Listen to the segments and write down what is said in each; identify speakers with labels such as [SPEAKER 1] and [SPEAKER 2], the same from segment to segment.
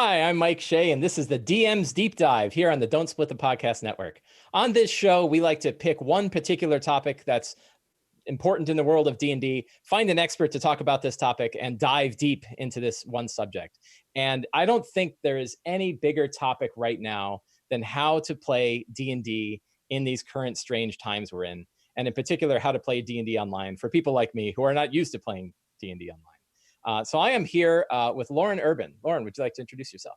[SPEAKER 1] Hi, I'm Mike Shea, and this is the DM's Deep Dive here on the Don't Split the Podcast Network. On this show, we like to pick one particular topic that's important in the world of D&D, find an expert to talk about this topic, and dive deep into this one subject. And I don't think there is any bigger topic right now than how to play D&D in these current strange times we're in, and in particular, how to play D&D online for people like me who are not used to playing D&D online. So I am here with Lauren Urban. Lauren, would you like to introduce yourself?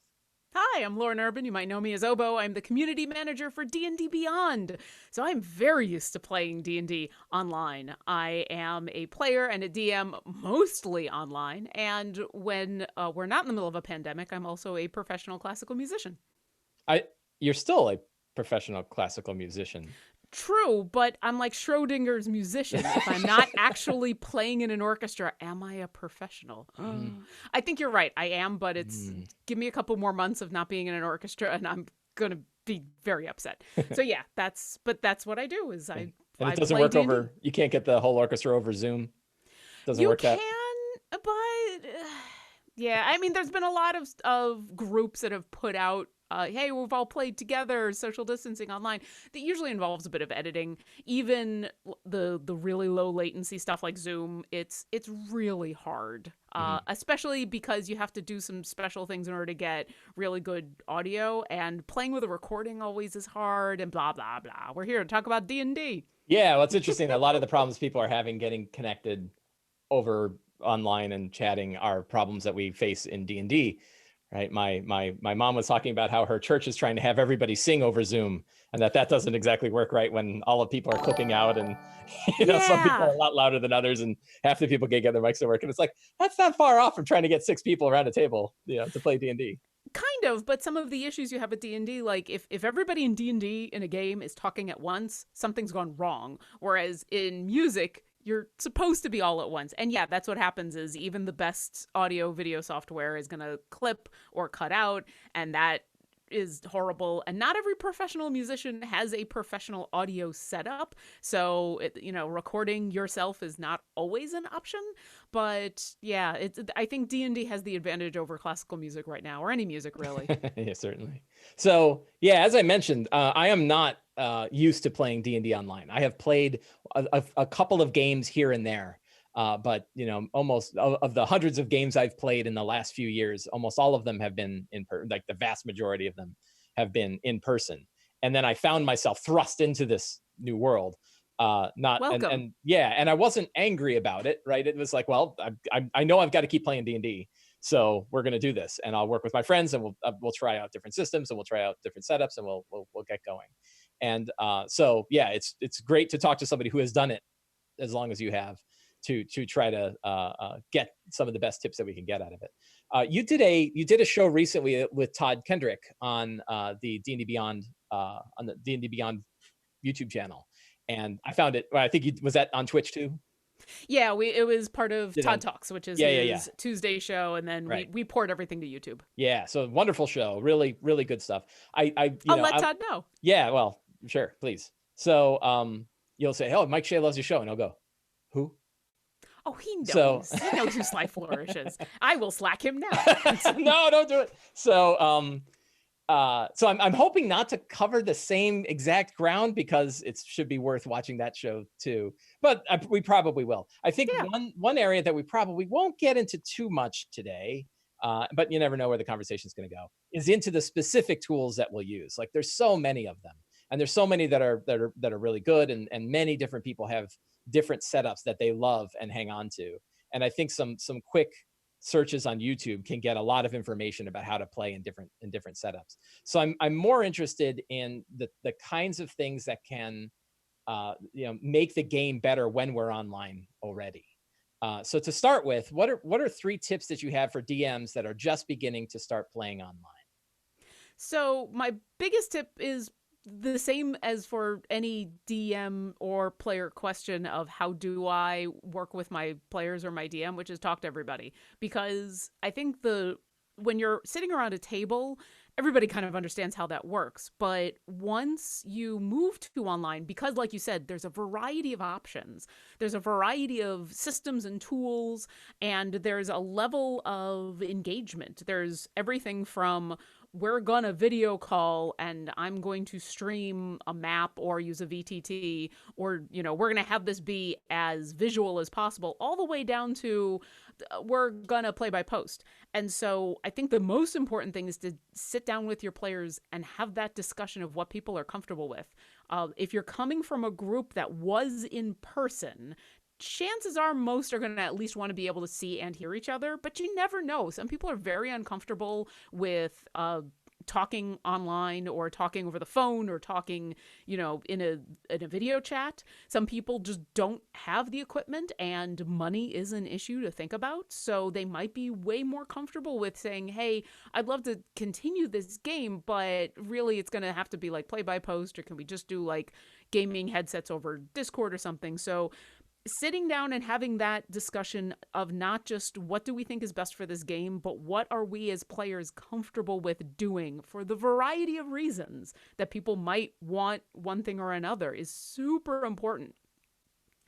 [SPEAKER 2] Hi, I'm Lauren Urban. You might know me as Obo. I'm the community manager for D&D Beyond. So I'm very used to playing D&D online. I am a player and a DM mostly online. And when we're not in the middle of a pandemic, I'm also a professional classical musician.
[SPEAKER 1] You're still a professional classical musician.
[SPEAKER 2] True, but I'm like Schrodinger's musician. If I'm not actually playing in an orchestra, am I a professional? I think you're right. I am, but give me a couple more months of not being in an orchestra and I'm going to be very upset. So yeah, that's what I do is
[SPEAKER 1] and
[SPEAKER 2] I
[SPEAKER 1] it doesn't
[SPEAKER 2] play
[SPEAKER 1] work
[SPEAKER 2] D&D.
[SPEAKER 1] over, you can't get the whole orchestra over Zoom. Doesn't
[SPEAKER 2] You
[SPEAKER 1] work
[SPEAKER 2] can,
[SPEAKER 1] that.
[SPEAKER 2] but yeah, I mean, there's been a lot of groups that have put out, hey, we've all played together, social distancing online. That usually involves a bit of editing. Even the really low latency stuff like Zoom, it's really hard, especially because you have to do some special things in order to get really good audio. And playing with a recording always is hard. And blah blah blah. We're here to talk about D&D.
[SPEAKER 1] Yeah, well, it's interesting. A lot of the problems people are having getting connected over online and chatting are problems that we face in D&D. Right. My mom was talking about how her church is trying to have everybody sing over Zoom, and that doesn't exactly work right when all the people are clipping out, and some people are
[SPEAKER 2] Yeah.
[SPEAKER 1] a lot louder than others, and half the people can't get their mics to work. And it's like, that's not far off from trying to get 6 people around a table, to play D&D.
[SPEAKER 2] Kind of, but some of the issues you have with D&D, like if everybody in D&D in a game is talking at once, something's gone wrong. Whereas in music, you're supposed to be all at once. And yeah, that's what happens is even the best audio video software is going to clip or cut out, and that is horrible. And not every professional musician has a professional audio setup, so recording yourself is not always an option. But yeah, I think D&D has the advantage over classical music right now, or any music really.
[SPEAKER 1] Yeah, certainly. So yeah, as I mentioned, I am not used to playing D&D online. I have played a couple of games here and there, but almost of the hundreds of games I've played in the last few years, almost all of them have been like the vast majority of them have been in person. And then I found myself thrust into this new world. Not
[SPEAKER 2] Welcome.
[SPEAKER 1] and yeah, and I wasn't angry about it, right? It was like, well, I know I've got to keep playing D&D, so we're going to do this, and I'll work with my friends, and we'll try out different systems, and we'll try out different setups, and we'll get going. And so yeah, it's great to talk to somebody who has done it as long as you have, to try to get some of the best tips that we can get out of it. You did a show recently with Todd Kendrick on the D&D Beyond on the D&D Beyond YouTube channel, and I found it. Well, I think was that on Twitch too.
[SPEAKER 2] Yeah, it was part of
[SPEAKER 1] Did
[SPEAKER 2] Todd
[SPEAKER 1] on-
[SPEAKER 2] Talks, which is
[SPEAKER 1] Yeah,
[SPEAKER 2] his Tuesday show, and then
[SPEAKER 1] Right.
[SPEAKER 2] we poured everything to YouTube.
[SPEAKER 1] Yeah, so wonderful show, really, really good stuff.
[SPEAKER 2] I'll let Todd know.
[SPEAKER 1] Yeah, well, sure, please. So you'll say, "Oh, Mike Shea loves your show," and I'll go, "Who?"
[SPEAKER 2] Oh, he knows.
[SPEAKER 1] So
[SPEAKER 2] He knows who Sly Flourish is. I will slack him now.
[SPEAKER 1] no, don't do it. So I'm hoping not to cover the same exact ground, because it should be worth watching that show too. But we probably will. I think
[SPEAKER 2] Yeah.
[SPEAKER 1] one area that we probably won't get into too much today, but you never know where the conversation is going to go, is into the specific tools that we'll use. Like, there's so many of them, and there's so many that are really good, and many different people have different setups that they love and hang on to. And I think some quick searches on YouTube can get a lot of information about how to play in different setups. So I'm more interested in the kinds of things that can make the game better when we're online already. So to start with, what are 3 tips that you have for DMs that are just beginning to start playing online?
[SPEAKER 2] So my biggest tip is the same as for any DM or player question of how do I work with my players or my DM, which is talk to everybody. Because I think when you're sitting around a table, everybody kind of understands how that works. But once you move to online, because like you said, there's a variety of options, there's a variety of systems and tools, and there's a level of engagement. There's everything from we're gonna video call and I'm going to stream a map or use a VTT, or we're gonna have this be as visual as possible, all the way down to we're gonna play by post. And so I think the most important thing is to sit down with your players and have that discussion of what people are comfortable with. If you're coming from a group that was in person, chances are most are going to at least want to be able to see and hear each other, but you never know. Some people are very uncomfortable with talking online or talking over the phone or talking, in a video chat. Some people just don't have the equipment and money is an issue to think about. So they might be way more comfortable with saying, hey, I'd love to continue this game, but really it's going to have to be like play by post, or can we just do like gaming headsets over Discord or something? So sitting down and having that discussion of not just what do we think is best for this game, but what are we as players comfortable with doing for the variety of reasons that people might want one thing or another is super important.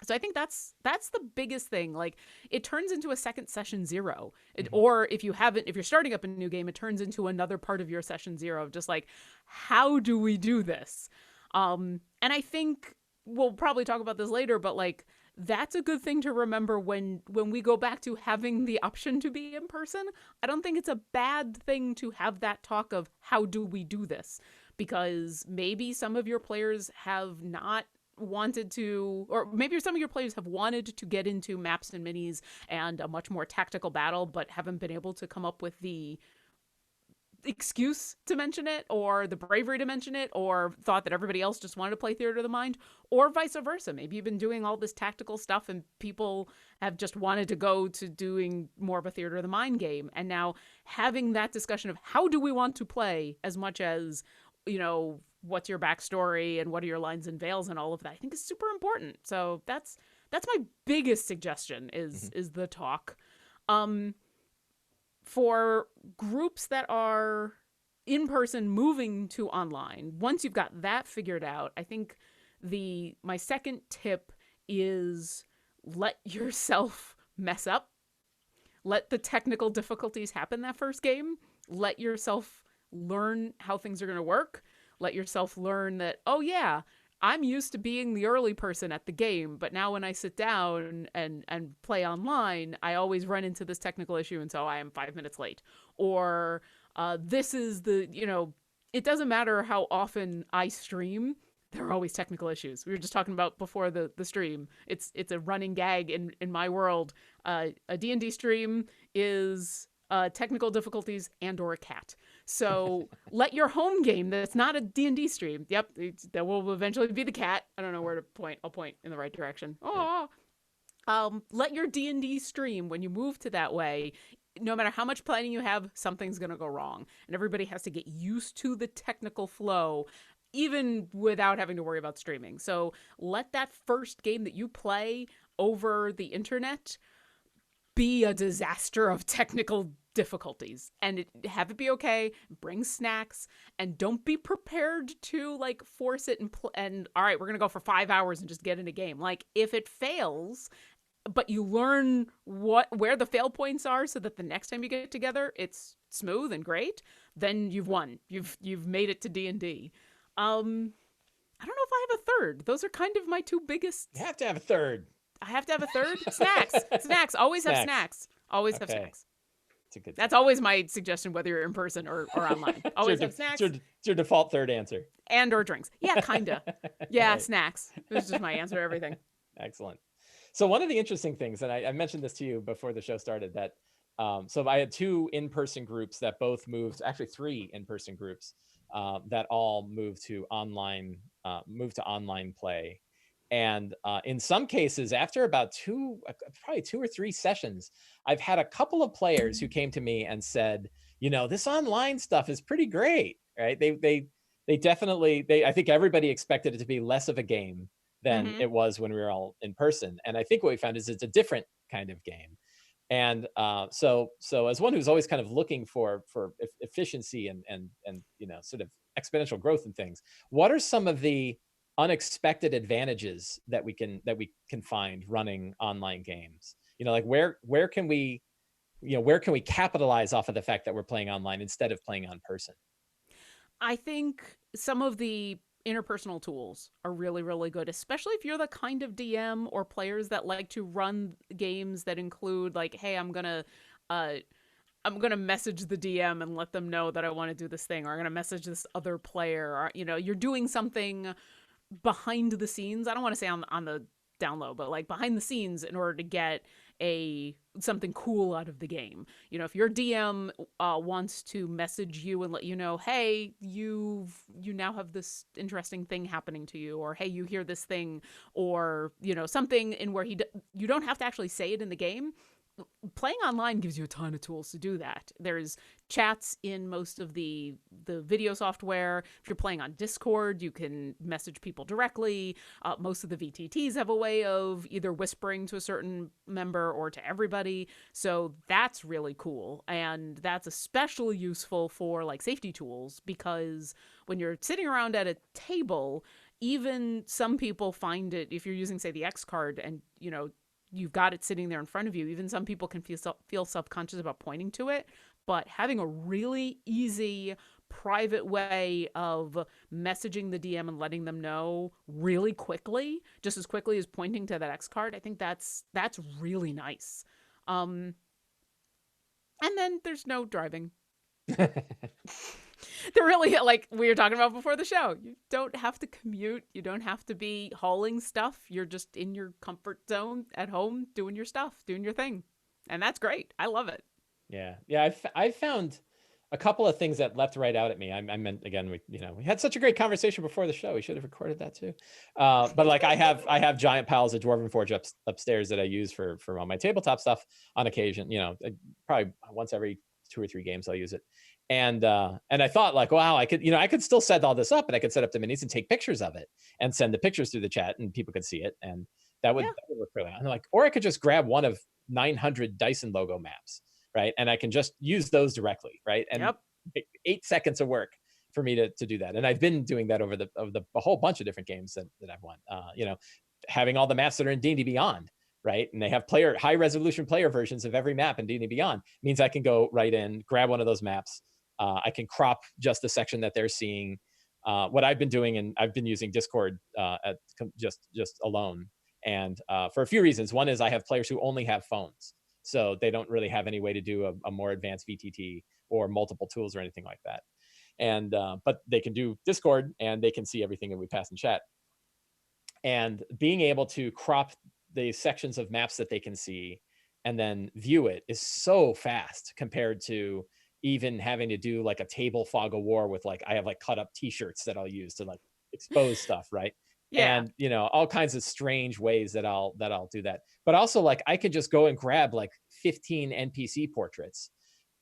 [SPEAKER 2] So I think that's the biggest thing. Like, it turns into a second session zero. Or if you're starting up a new game, it turns into another part of your session zero of just like, how do we do this? And I think we'll probably talk about this later, but like, that's a good thing to remember when we go back to having the option to be in person. I don't think it's a bad thing to have that talk of how do we do this, because maybe some of your players have not wanted to, or maybe some of your players have wanted to get into maps and minis and a much more tactical battle, but haven't been able to come up with the excuse to mention it, or the bravery to mention it, or thought that everybody else just wanted to play Theater of the Mind, or vice versa. Maybe you've been doing all this tactical stuff and people have just wanted to go to doing more of a Theater of the Mind game. And now having that discussion of how do we want to play, as much as, what's your backstory and what are your lines and veils and all of that, I think is super important. So that's my biggest suggestion is the talk. For groups that are in person moving to online, once you've got that figured out, I think my second tip is let yourself mess up. Let the technical difficulties happen that first game. Let yourself learn how things are going to work. Let yourself learn that, oh yeah, I'm used to being the early person at the game, but now when I sit down and play online, I always run into this technical issue, and so I am 5 minutes late. Or this is it doesn't matter how often I stream, there are always technical issues. We were just talking about before the stream. It's a running gag in my world. A D&D stream is technical difficulties and or a cat. So let your home game that's not a D&D stream. Yep, that will eventually be the cat. I don't know where to point. I'll point in the right direction. Let your D&D stream, when you move to that way, no matter how much planning you have, something's going to go wrong. And everybody has to get used to the technical flow, even without having to worry about streaming. So let that first game that you play over the internet be a disaster of technical difficulties, and have it be okay. Bring snacks, and don't be prepared to like force it and all right, we're gonna go for 5 hours and just get in a game. Like, if it fails, but you learn where the fail points are, so that the next time you get together it's smooth and great, then you've won. You've made it to D&D. I don't know if I have a third. Those are kind of my two biggest.
[SPEAKER 1] You have to have a third.
[SPEAKER 2] I have to have a third. Snacks. Always have snacks. Always have snacks. That's always my suggestion, whether you're in person or online. Always have snacks.
[SPEAKER 1] It's your default third answer.
[SPEAKER 2] And or drinks. Yeah, kinda. Yeah, right. Snacks. This is just my answer to everything.
[SPEAKER 1] Excellent. So one of the interesting things, and I mentioned this to you before the show started, that so I had 2 in-person groups that both moved, actually 3 in-person groups that all moved to online play. And in some cases, after about probably 2 or 3 sessions, I've had a couple of players who came to me and said, this online stuff is pretty great, right? They definitely, I think everybody expected it to be less of a game than it was when we were all in person. And I think what we found is it's a different kind of game. And so as one who's always kind of looking for efficiency and sort of exponential growth and things, what are some of the unexpected advantages that we can find running online games? Like where can we where can we capitalize off of the fact that we're playing online instead of playing on person?
[SPEAKER 2] I think some of the interpersonal tools are really, really good, especially if you're the kind of DM or players that like to run games that include like, hey, uh I'm gonna message the DM and let them know that I want to do this thing, or I'm gonna message this other player, or you're doing something behind the scenes. I don't want to say on the down low, but like behind the scenes in order to get a something cool out of the game. If your DM wants to message you and let you know, hey, you now have this interesting thing happening to you, or hey, you hear this thing, or something in where you don't have to actually say it in the game. Playing online gives you a ton of tools to do that. There's chats in most of the video software. If you're playing on Discord, you can message people directly. Most of the VTTs have a way of either whispering to a certain member or to everybody. So that's really cool. And that's especially useful for like safety tools, because when you're sitting around at a table, even some people find it, if you're using, say, the X card and, you've got it sitting there in front of you, even some people can feel self-conscious about pointing to it. But having a really easy private way of messaging the DM and letting them know really quickly, just as quickly as pointing to that X card, I think that's really nice. And then there's no driving. They're really, like we were talking about before the show, you don't have to commute, you don't have to be hauling stuff, you're just in your comfort zone at home doing your stuff, doing your thing, and that's great. I love it.
[SPEAKER 1] Yeah. I've found a couple of things that leapt right out at me. I meant, again, we had such a great conversation before the show. We should have recorded that too. But like I have giant piles of Dwarven Forge upstairs that I use for all my tabletop stuff on occasion. Probably once every 2 or 3 games I'll use it. And I thought, like, wow, I could still set all this up, and I could set up the minis and take pictures of it and send the pictures through the chat, and people could see it, and
[SPEAKER 2] Yeah.
[SPEAKER 1] that would work really well. And like, or I could just grab one of 900 Dyson logo maps, right? And I can just use those directly, right? And
[SPEAKER 2] Yep.
[SPEAKER 1] 8 seconds of work for me to do that. And I've been doing that over a whole bunch of different games that I've won. Having all the maps that are in D&D Beyond, right? And they have high resolution player versions of every map in D&D Beyond. Means I can go right in, grab one of those maps. I can crop just the section that they're seeing. What I've been doing, and I've been using Discord just alone, and for a few reasons. One is I have players who only have phones, so they don't really have any way to do a more advanced VTT or multiple tools or anything like that. And but they can do Discord, and they can see everything that we pass in chat. And being able to crop the sections of maps that they can see and then view it is so fast compared to even having to do like a table fog of war with, like, I have like cut up t-shirts that I'll use to like expose stuff, right?
[SPEAKER 2] Yeah.
[SPEAKER 1] And all kinds of strange ways that I'll do that. But also, like, I could just go and grab like 15 NPC portraits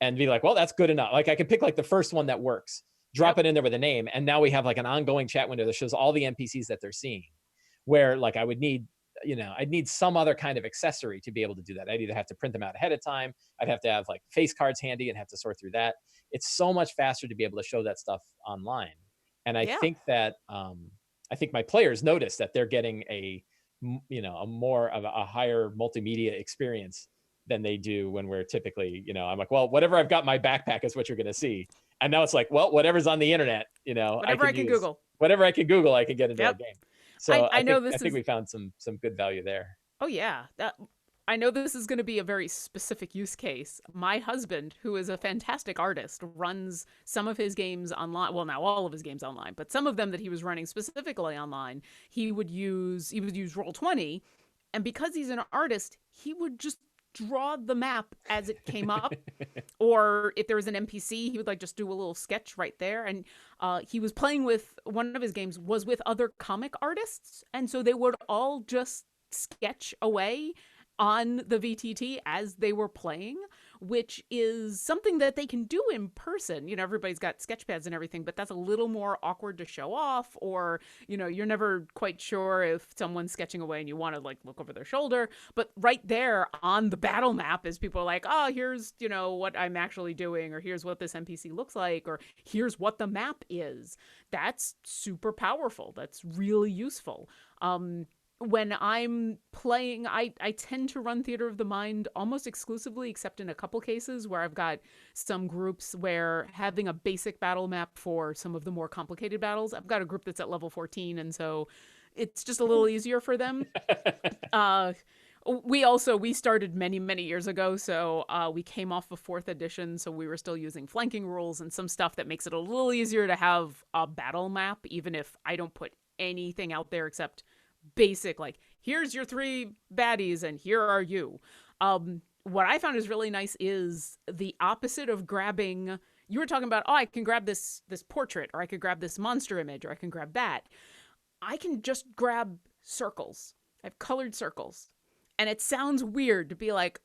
[SPEAKER 1] and be like, well, that's good enough. Like, I could pick like the first one that works, drop
[SPEAKER 2] Yep.
[SPEAKER 1] it in there with a name, and now we have like an ongoing chat window that shows all the NPCs that they're seeing. Where, like, I would need, I'd need some other kind of accessory to be able to do that. I'd either have to print them out ahead of time. I'd have to have like face cards handy and have to sort through that. It's so much faster to be able to show that stuff online. And I
[SPEAKER 2] Yeah.
[SPEAKER 1] think that, I think my players notice that they're getting a more of a higher multimedia experience than they do when we're typically, I'm like, well, whatever I've got in my backpack is what you're going to see. And now it's like, well, whatever's on the internet, I
[SPEAKER 2] Whatever I
[SPEAKER 1] can
[SPEAKER 2] can
[SPEAKER 1] use.
[SPEAKER 2] Google.
[SPEAKER 1] Whatever I can Google, I can get into our
[SPEAKER 2] Yep.
[SPEAKER 1] game.
[SPEAKER 2] I
[SPEAKER 1] So
[SPEAKER 2] I know
[SPEAKER 1] I
[SPEAKER 2] this
[SPEAKER 1] think
[SPEAKER 2] is
[SPEAKER 1] we found some good value there.
[SPEAKER 2] Oh yeah. I know this is going to be a very specific use case. My husband, who is a fantastic artist, runs some of his games online. Well, now all of his games online, but some of them that he was running specifically online, he would use Roll20, and because he's an artist, he would just draw the map as it came up, or if there was an NPC, he would like just do a little sketch right there. And he was playing with one of his games was with other comic artists, and so they would all just sketch away on the VTT as they were playing, which is something that they can do in person. You know, everybody's got sketchpads and everything, but that's a little more awkward to show off, or, you know, you're never quite sure if someone's sketching away and you want to like look over their shoulder. But right there on the battle map is people are like, oh, here's, you know, what I'm actually doing, or here's what this NPC looks like, or here's what the map is. That's super powerful. That's really useful. When I'm playing, I tend to run Theater of the Mind almost exclusively, except in a couple cases where I've got some groups where having a basic battle map for some of the more complicated battles, I've got a group that's at level 14, and so it's just a little easier for them. We started many years ago, so we came off of 4th edition, so we were still using flanking rules and some stuff that makes it a little easier to have a battle map, even if I don't put anything out there except basic, like, here's your 3 baddies and here are you. What I found is really nice is the opposite of grabbing. You were talking about, oh, I can grab this portrait, or I could grab this monster image, or I can grab that. I can just grab circles. I have colored circles. And it sounds weird to be like,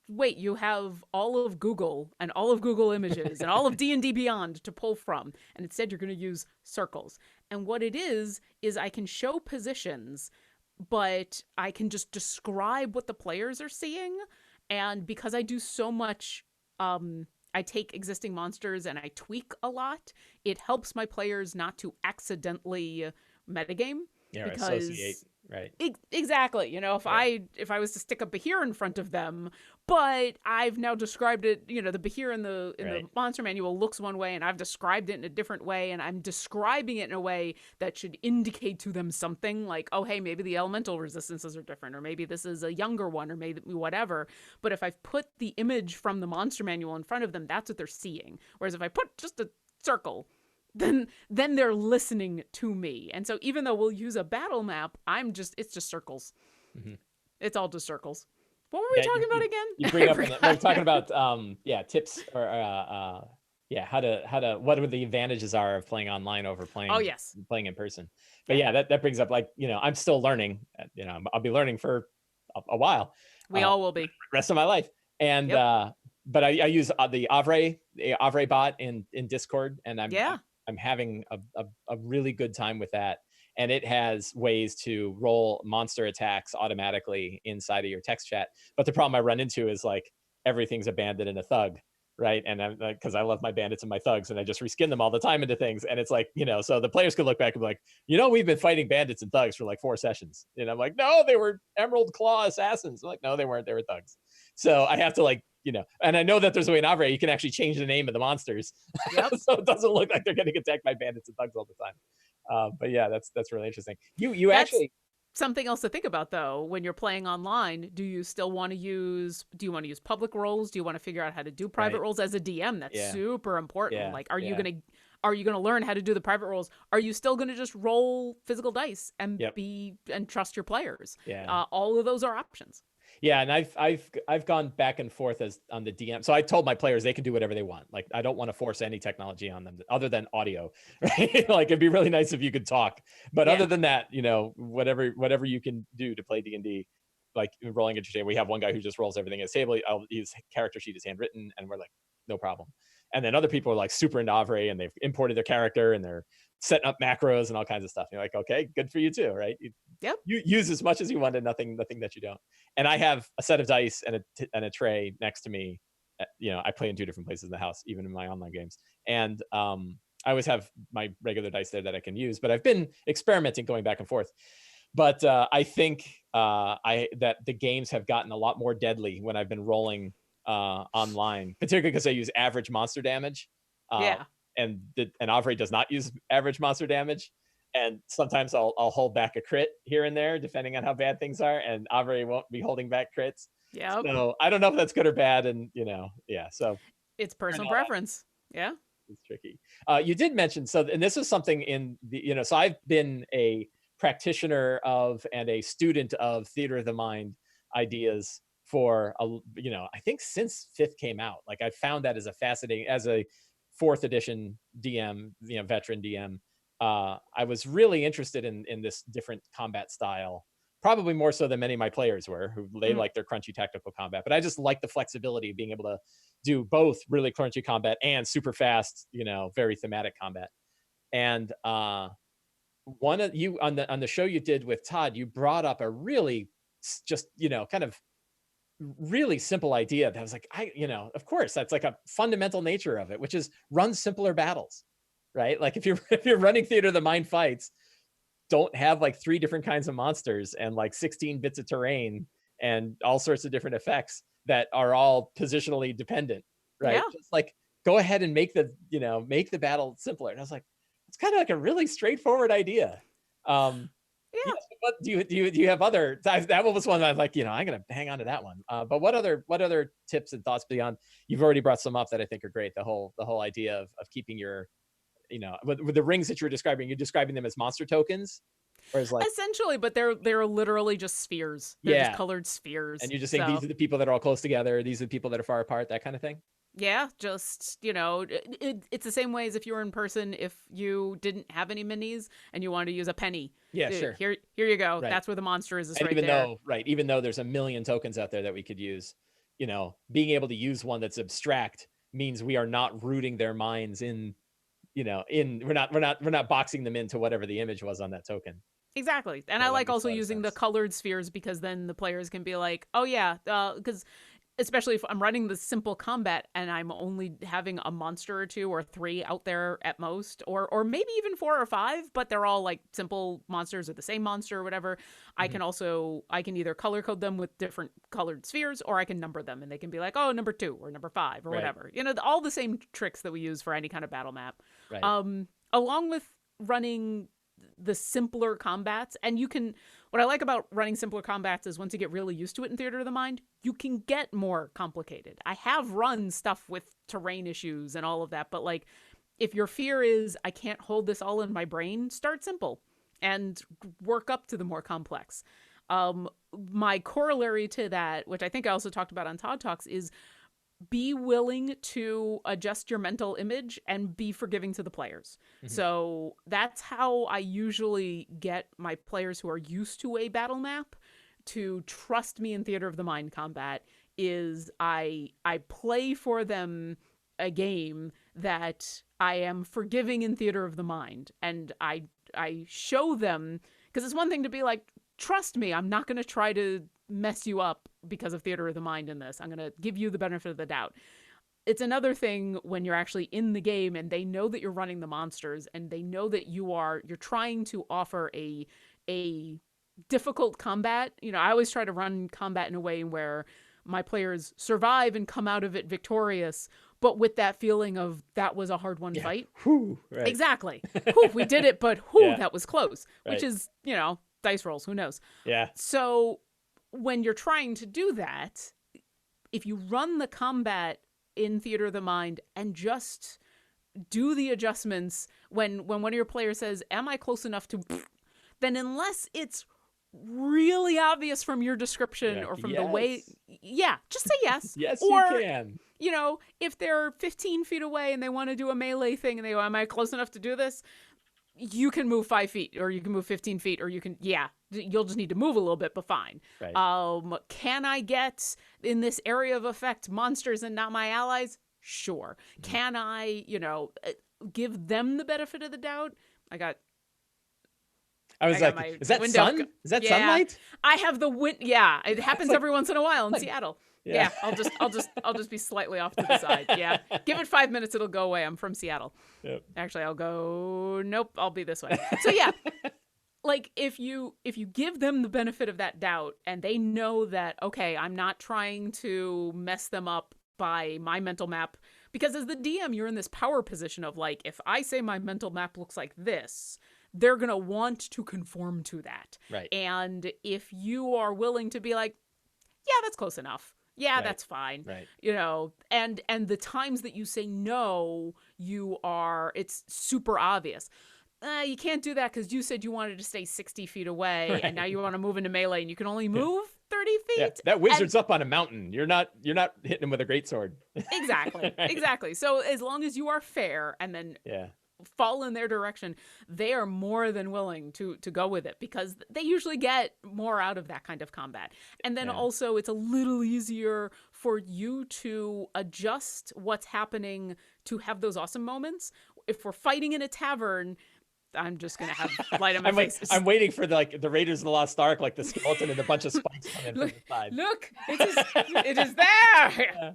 [SPEAKER 2] wait, you have all of Google and all of Google Images and all of D&D Beyond to pull from, and instead you're going to use circles. And what it is I can show positions, but I can just describe what the players are seeing. And because I do so much, I take existing monsters and I tweak a lot, it helps my players not to accidentally metagame.
[SPEAKER 1] Yeah,
[SPEAKER 2] because
[SPEAKER 1] associate, right?
[SPEAKER 2] Exactly. You know, if I was to stick a Behir in front of them, but I've now described it, you know, the Behir in the monster manual looks one way, and I've described it in a different way, and I'm describing it in a way that should indicate to them something like, oh, hey, maybe the elemental resistances are different, or maybe this is a younger one, or maybe whatever. But if I've put the image from the monster manual in front of them, that's what they're seeing. Whereas if I put just a circle, then they're listening to me. And so even though we'll use a battle map, it's just circles. Mm-hmm. It's all just circles. What were we talking about again?
[SPEAKER 1] You bring up, we're talking about tips, or how to what are the advantages are of playing online over playing playing in person. But that brings up, like, you know, I'm still learning. You know, I'll be learning for a while.
[SPEAKER 2] We all will be
[SPEAKER 1] rest of my life. And but I use the Avre bot in Discord, and I'm having a really good time with that. And it has ways to roll monster attacks automatically inside of your text chat. But the problem I run into is, like, everything's a bandit and a thug, right? And I'm like, because I love my bandits and my thugs, and I just reskin them all the time into things. And it's like, you know, so the players could look back and be like, you know, we've been fighting bandits and thugs for like 4 sessions. And I'm like, no, they were Emerald Claw assassins. I'm like, no, they weren't. They were thugs. So I have to, like, you know, and I know that there's a way in Avre you can actually change the name of the monsters. Yep. So it doesn't look like they're getting attacked by bandits and thugs all the time. But yeah, that's really interesting. You actually,
[SPEAKER 2] something else to think about, though, when you're playing online. Do you want to use public roles? Do you want to figure out how to do private roles as a DM? That's super important. Yeah. Like, are you gonna learn how to do the private roles? Are you still gonna just roll physical dice and and trust your players? Yeah. All of those are options.
[SPEAKER 1] Yeah, and I've gone back and forth as on the DM. So I told my players they can do whatever they want. Like, I don't want to force any technology on them other than audio, right? Like, it'd be really nice if you could talk, but other than that, you know, whatever you can do to play D&D, like rolling at your table. We have one guy who just rolls everything at his table. His character sheet is handwritten, and we're like, no problem. And then other people are like super into Avre, and they've imported their character, and they're setting up macros and all kinds of stuff. You're like, okay, good for you too, right? You use as much as you want, and nothing that you don't. And I have a set of dice and a tray next to me. You know, I play in 2 different places in the house, even in my online games. And I always have my regular dice there that I can use, but I've been experimenting going back and forth. But I think that the games have gotten a lot more deadly when I've been rolling online, particularly because I use average monster damage. And Avre does not use average monster damage. And sometimes I'll hold back a crit here and there, depending on how bad things are. And Avre won't be holding back crits. Yeah. So I don't know if that's good or bad. And, you know, so
[SPEAKER 2] it's personal preference. Yeah.
[SPEAKER 1] It's tricky. You did mention, and this is something in the, you know, so I've been a practitioner of and a student of Theater of the Mind ideas for I think since 5th came out. Like, I found that as a 4th edition DM, you know, veteran DM. I was really interested in this different combat style, probably more so than many of my players were, who they
[SPEAKER 2] Mhm.
[SPEAKER 1] like their crunchy tactical combat. But I just like the flexibility of being able to do both really crunchy combat and super fast, very thematic combat. And one of you on the show you did with Todd, you brought up a really just kind of really simple idea that was like, of course, that's like a fundamental nature of it, which is run simpler battles, right? Like if you're if you're running Theater of the Mind fights, don't have like 3 different kinds of monsters and like 16 bits of terrain and all sorts of different effects that are all positionally dependent, right?
[SPEAKER 2] Yeah.
[SPEAKER 1] Just like go ahead and make the battle simpler. And I was like, it's kind of like a really straightforward idea.
[SPEAKER 2] Yeah.
[SPEAKER 1] Yes, but do you have other that one was one that I was like, I'm gonna hang on to that one. But what other tips and thoughts beyond you've already brought some up that I think are great. The whole idea of keeping your with the rings that you're describing them as monster tokens, whereas like
[SPEAKER 2] Essentially, but they're literally just spheres. They're just
[SPEAKER 1] yeah,
[SPEAKER 2] colored spheres.
[SPEAKER 1] and you're just saying these
[SPEAKER 2] So
[SPEAKER 1] are the people that are all close together, these are the people that are far apart, that kind of thing.
[SPEAKER 2] yeah, just it's the same way as if you were in person. If you didn't have any minis and you wanted to use a penny,
[SPEAKER 1] Yeah, sure,
[SPEAKER 2] here you go.
[SPEAKER 1] right.
[SPEAKER 2] That's where the monster is
[SPEAKER 1] And
[SPEAKER 2] right there.
[SPEAKER 1] even though there's a million tokens out there that we could use, being able to use one that's abstract means we are not rooting their minds in, we're not boxing them into whatever the image was on that token.
[SPEAKER 2] Exactly. And I
[SPEAKER 1] Yeah, that
[SPEAKER 2] like
[SPEAKER 1] makes a
[SPEAKER 2] also
[SPEAKER 1] lot of
[SPEAKER 2] using the
[SPEAKER 1] sense.
[SPEAKER 2] colored spheres because then the players can be like, oh, yeah, because especially if I'm running the simple combat and I'm only having a monster or 2 or 3 out there at most, or maybe even 4 or 5, but they're all like simple monsters or the same monster or whatever.
[SPEAKER 1] Mhm.
[SPEAKER 2] I can either color code them with different colored spheres, or I can number them and they can be like, oh, number 2 or number 5 or
[SPEAKER 1] Right,
[SPEAKER 2] whatever. All the same tricks that we use for any kind of battle map.
[SPEAKER 1] right.
[SPEAKER 2] Along with running the simpler combats, and what I like about running simpler combats is once you get really used to it in Theater of the Mind, you can get more complicated. I have run stuff with terrain issues and all of that, but like if your fear is I can't hold this all in my brain, start simple and work up to the more complex. My corollary to that, which I think I also talked about on Todd Talks, is be willing to adjust your mental image and be forgiving to the players.
[SPEAKER 1] Mhm.
[SPEAKER 2] So that's how I usually get my players who are used to a battle map to trust me in Theater of the Mind combat. Is I play for them a game that I am forgiving in Theater of the Mind, and I show them, because it's one thing to be like, trust me, I'm not going to try to mess you up because of Theater of the Mind in this. I'm going to give you the benefit of the doubt. It's another thing when you're actually in the game and they know that you're running the monsters and they know that you're trying to offer a difficult combat. I always try to run combat in a way where my players survive and come out of it victorious, but with that feeling of that was a hard won
[SPEAKER 1] Yeah.
[SPEAKER 2] fight.
[SPEAKER 1] Whew, right.
[SPEAKER 2] Exactly. Whew, we did it, but whew,
[SPEAKER 1] Yeah,
[SPEAKER 2] that was close, which
[SPEAKER 1] right.
[SPEAKER 2] is, dice rolls, who knows.
[SPEAKER 1] Yeah.
[SPEAKER 2] So when you're trying to do that, if you run the combat in Theater of the Mind and just do the adjustments when one of your players says, am I close enough to, then unless it's really obvious from your description
[SPEAKER 1] You're
[SPEAKER 2] or
[SPEAKER 1] like,
[SPEAKER 2] from the way,
[SPEAKER 1] yes.
[SPEAKER 2] yeah, just say yes.
[SPEAKER 1] Yes, you
[SPEAKER 2] Or,
[SPEAKER 1] can.
[SPEAKER 2] if they're 15 feet away and they want to do a melee thing and they go, am I close enough to do this? You can move 5 feet or you can move 15 feet or you'll just need to move a little bit, but fine.
[SPEAKER 1] Right.
[SPEAKER 2] Can I get in this area of effect monsters and not my allies? Sure.
[SPEAKER 1] Mhm.
[SPEAKER 2] Can I, give them the benefit of the doubt?
[SPEAKER 1] I was
[SPEAKER 2] I got
[SPEAKER 1] like,
[SPEAKER 2] my
[SPEAKER 1] is that
[SPEAKER 2] window.
[SPEAKER 1] sun? Is that
[SPEAKER 2] Yeah.
[SPEAKER 1] sunlight?
[SPEAKER 2] I have the wind. Yeah, it happens
[SPEAKER 1] like-
[SPEAKER 2] every once in a while in
[SPEAKER 1] like-
[SPEAKER 2] Seattle.
[SPEAKER 1] Yeah.
[SPEAKER 2] Yeah, I'll just be slightly off to the side. Yeah, give it 5 minutes, it'll go away. I'm from Seattle.
[SPEAKER 1] Yep.
[SPEAKER 2] Actually, I'll go. Nope, I'll be this way. So yeah, like if you give them the benefit of that doubt and they know that, okay, I'm not trying to mess them up by my mental map, because as the DM you're in this power position of like, if I say my mental map looks like this, they're gonna want to conform to that.
[SPEAKER 1] Right.
[SPEAKER 2] And if you are willing to be like, yeah, that's close enough, yeah,
[SPEAKER 1] Right.
[SPEAKER 2] that's fine,
[SPEAKER 1] Right.
[SPEAKER 2] and the times that you say no, it's super obvious. You can't do that because you said you wanted to stay 60 feet away,
[SPEAKER 1] Right.
[SPEAKER 2] and now you want to move into melee, and you can only move 30 feet.
[SPEAKER 1] Yeah. That wizard's up on a mountain. You're not hitting him with a great sword.
[SPEAKER 2] Exactly,
[SPEAKER 1] Right.
[SPEAKER 2] exactly. So as long as you are fair, and then
[SPEAKER 1] Yeah.
[SPEAKER 2] fall in their direction, they are more than willing to go with it because they usually get more out of that kind of combat. And then
[SPEAKER 1] Yeah.
[SPEAKER 2] also it's a little easier for you to adjust what's happening to have those awesome moments. If we're fighting in a tavern, I'm just gonna have light on my face.
[SPEAKER 1] I'm waiting for the Raiders of the Lost Ark, like the skeleton and a bunch of spikes come in from
[SPEAKER 2] look,
[SPEAKER 1] the side.
[SPEAKER 2] look, it is there.
[SPEAKER 1] Yeah.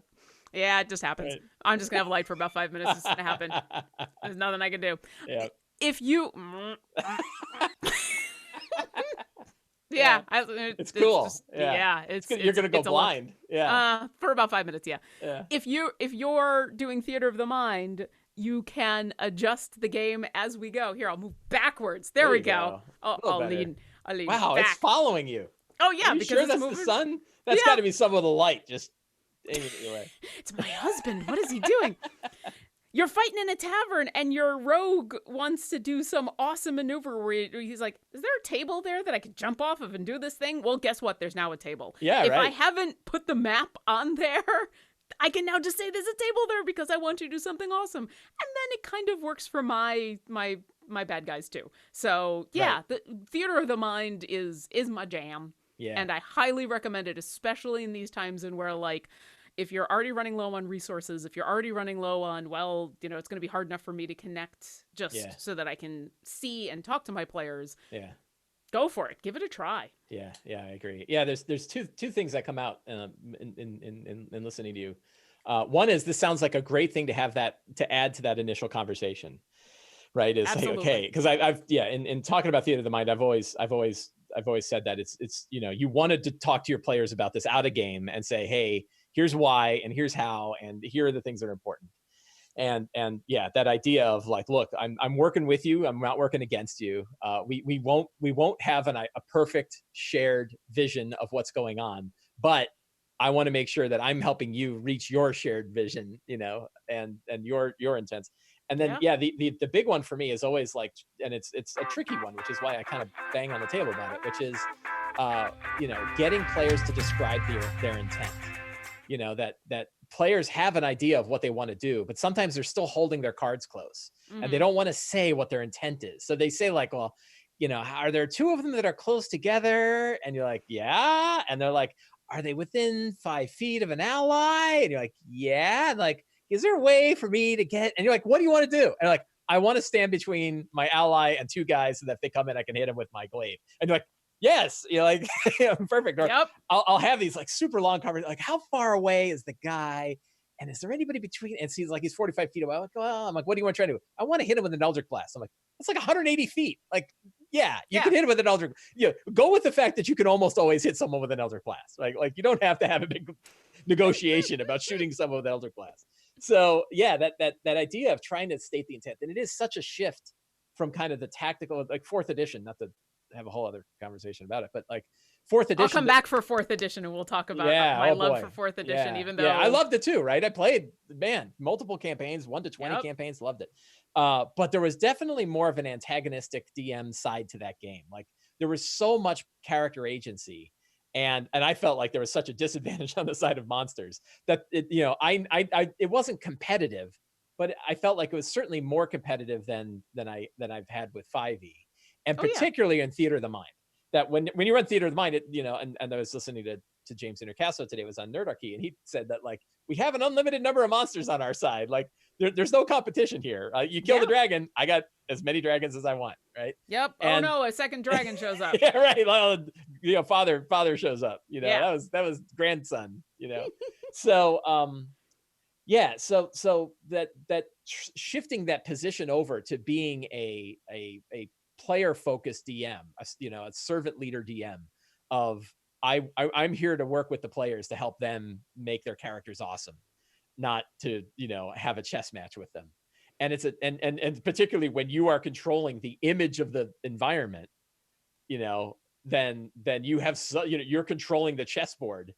[SPEAKER 2] Yeah, it just happens.
[SPEAKER 1] Right.
[SPEAKER 2] I'm just gonna have light for about 5 minutes. It's gonna happen. There's nothing I can do.
[SPEAKER 1] Yeah.
[SPEAKER 2] If you,
[SPEAKER 1] Yeah. It's cool.
[SPEAKER 2] just-
[SPEAKER 1] Yeah.
[SPEAKER 2] it's
[SPEAKER 1] You're gonna go
[SPEAKER 2] it's a lot.
[SPEAKER 1] blind. Yeah.
[SPEAKER 2] For about 5 minutes. Yeah.
[SPEAKER 1] Yeah.
[SPEAKER 2] If you're doing theater of the mind, you can adjust the game as we go. Here, I'll move backwards. There we
[SPEAKER 1] you
[SPEAKER 2] go.
[SPEAKER 1] A little
[SPEAKER 2] I'll
[SPEAKER 1] better.
[SPEAKER 2] lean. I'll lean
[SPEAKER 1] Wow,
[SPEAKER 2] back.
[SPEAKER 1] it's following you.
[SPEAKER 2] Oh yeah,
[SPEAKER 1] Are you
[SPEAKER 2] because
[SPEAKER 1] sure
[SPEAKER 2] it's
[SPEAKER 1] that's
[SPEAKER 2] moving.
[SPEAKER 1] the sun? That's
[SPEAKER 2] Yeah.
[SPEAKER 1] got to be some with a light just aiming at your way.
[SPEAKER 2] It's my husband. What is he doing? You're fighting in a tavern, and your rogue wants to do some awesome maneuver where he's like, "Is there a table there that I could jump off of and do this thing?" Well, guess what? There's now a table.
[SPEAKER 1] Yeah,
[SPEAKER 2] If I
[SPEAKER 1] right.
[SPEAKER 2] haven't put the map on there, I can now just say there's a table there because I want you to do something awesome, and then it kind of works for my bad guys too. So yeah,
[SPEAKER 1] Right.
[SPEAKER 2] the theater of the mind is my jam.
[SPEAKER 1] Yeah.
[SPEAKER 2] And I highly recommend it, especially in these times in where, like, if you're already running low on resources, if you're already running low on, well, you know, it's going to be hard enough for me to connect just
[SPEAKER 1] Yeah.
[SPEAKER 2] so that I can see and talk to my players.
[SPEAKER 1] Yeah.
[SPEAKER 2] Go for it. Give it a try.
[SPEAKER 1] Yeah, I agree. Yeah, there's two things that come out in listening to you. One is this sounds like a great thing to have to add to that initial conversation, right? Is like,
[SPEAKER 2] Absolutely.
[SPEAKER 1] okay, because I've in talking about theater of the mind, I've always said that it's you wanted to talk to your players about this out of game and say, hey, here's why and here's how and here are the things that are important. And yeah, that idea of like, look, I'm working with you. I'm not working against you. We won't have a perfect shared vision of what's going on, but I want to make sure that I'm helping you reach your shared vision, and your intents. And then the big one for me is always like, and it's a tricky one, which is why I kind of bang on the table about it, which is getting players to describe their intent. That players have an idea of what they want to do, but sometimes they're still holding their cards close and they don't want to say what their intent is. So they say like, well, are there two of them that are close together? And you're like, yeah. And they're like, are they within 5 feet of an ally? And you're like, yeah. And like, is there a way for me to get, and you're like, what do you want to do? And like, I want to stand between my ally and two guys so that if they come in, I can hit them with my glaive. And you're like, yes, you're like, perfect. Or
[SPEAKER 2] Yep.
[SPEAKER 1] I'll have these like super long conversations, like how far away is the guy? And is there anybody between? And he's like, he's 45 feet away. I'm like, what do you want to try to do? I want to hit him with an Eldritch Blast. I'm like, it's like 180 feet. Like, yeah, you can hit him with an Eldritch. Go with the fact that you can almost always hit someone with an Eldritch Blast. Like you don't have to have a big negotiation about shooting someone with Eldritch Blast. So yeah, that idea of trying to state the intent, and it is such a shift from kind of the tactical, like 4th edition, not to have a whole other conversation about it, but like 4th edition.
[SPEAKER 2] I'll come back for 4th edition and we'll talk about my love for 4th edition, even though
[SPEAKER 1] I loved it too, right? I played, multiple campaigns, 1 to 20 campaigns, loved it. But there was definitely more of an antagonistic DM side to that game. Like there was so much character agency. And I felt like there was such a disadvantage on the side of monsters that it wasn't competitive, but I felt like it was certainly more competitive than I've had with 5e, and particularly in Theater of the Mind. That when you run Theater of the Mind, and I was listening to James Intercasso today, was on Nerdarchy, and he said that like we have an unlimited number of monsters on our side. Like there's no competition here. You kill the dragon, I got as many dragons as I want, right?
[SPEAKER 2] Yep. And, oh no, a second dragon shows up.
[SPEAKER 1] Yeah, right. Well, father shows up. That was grandson. So so that shifting that position over to being a player focused DM, a servant leader DM of I'm here to work with the players to help them make their characters awesome, not to have a chess match with them. And it's and particularly when you are controlling the image of the environment, then you have you're controlling the chessboard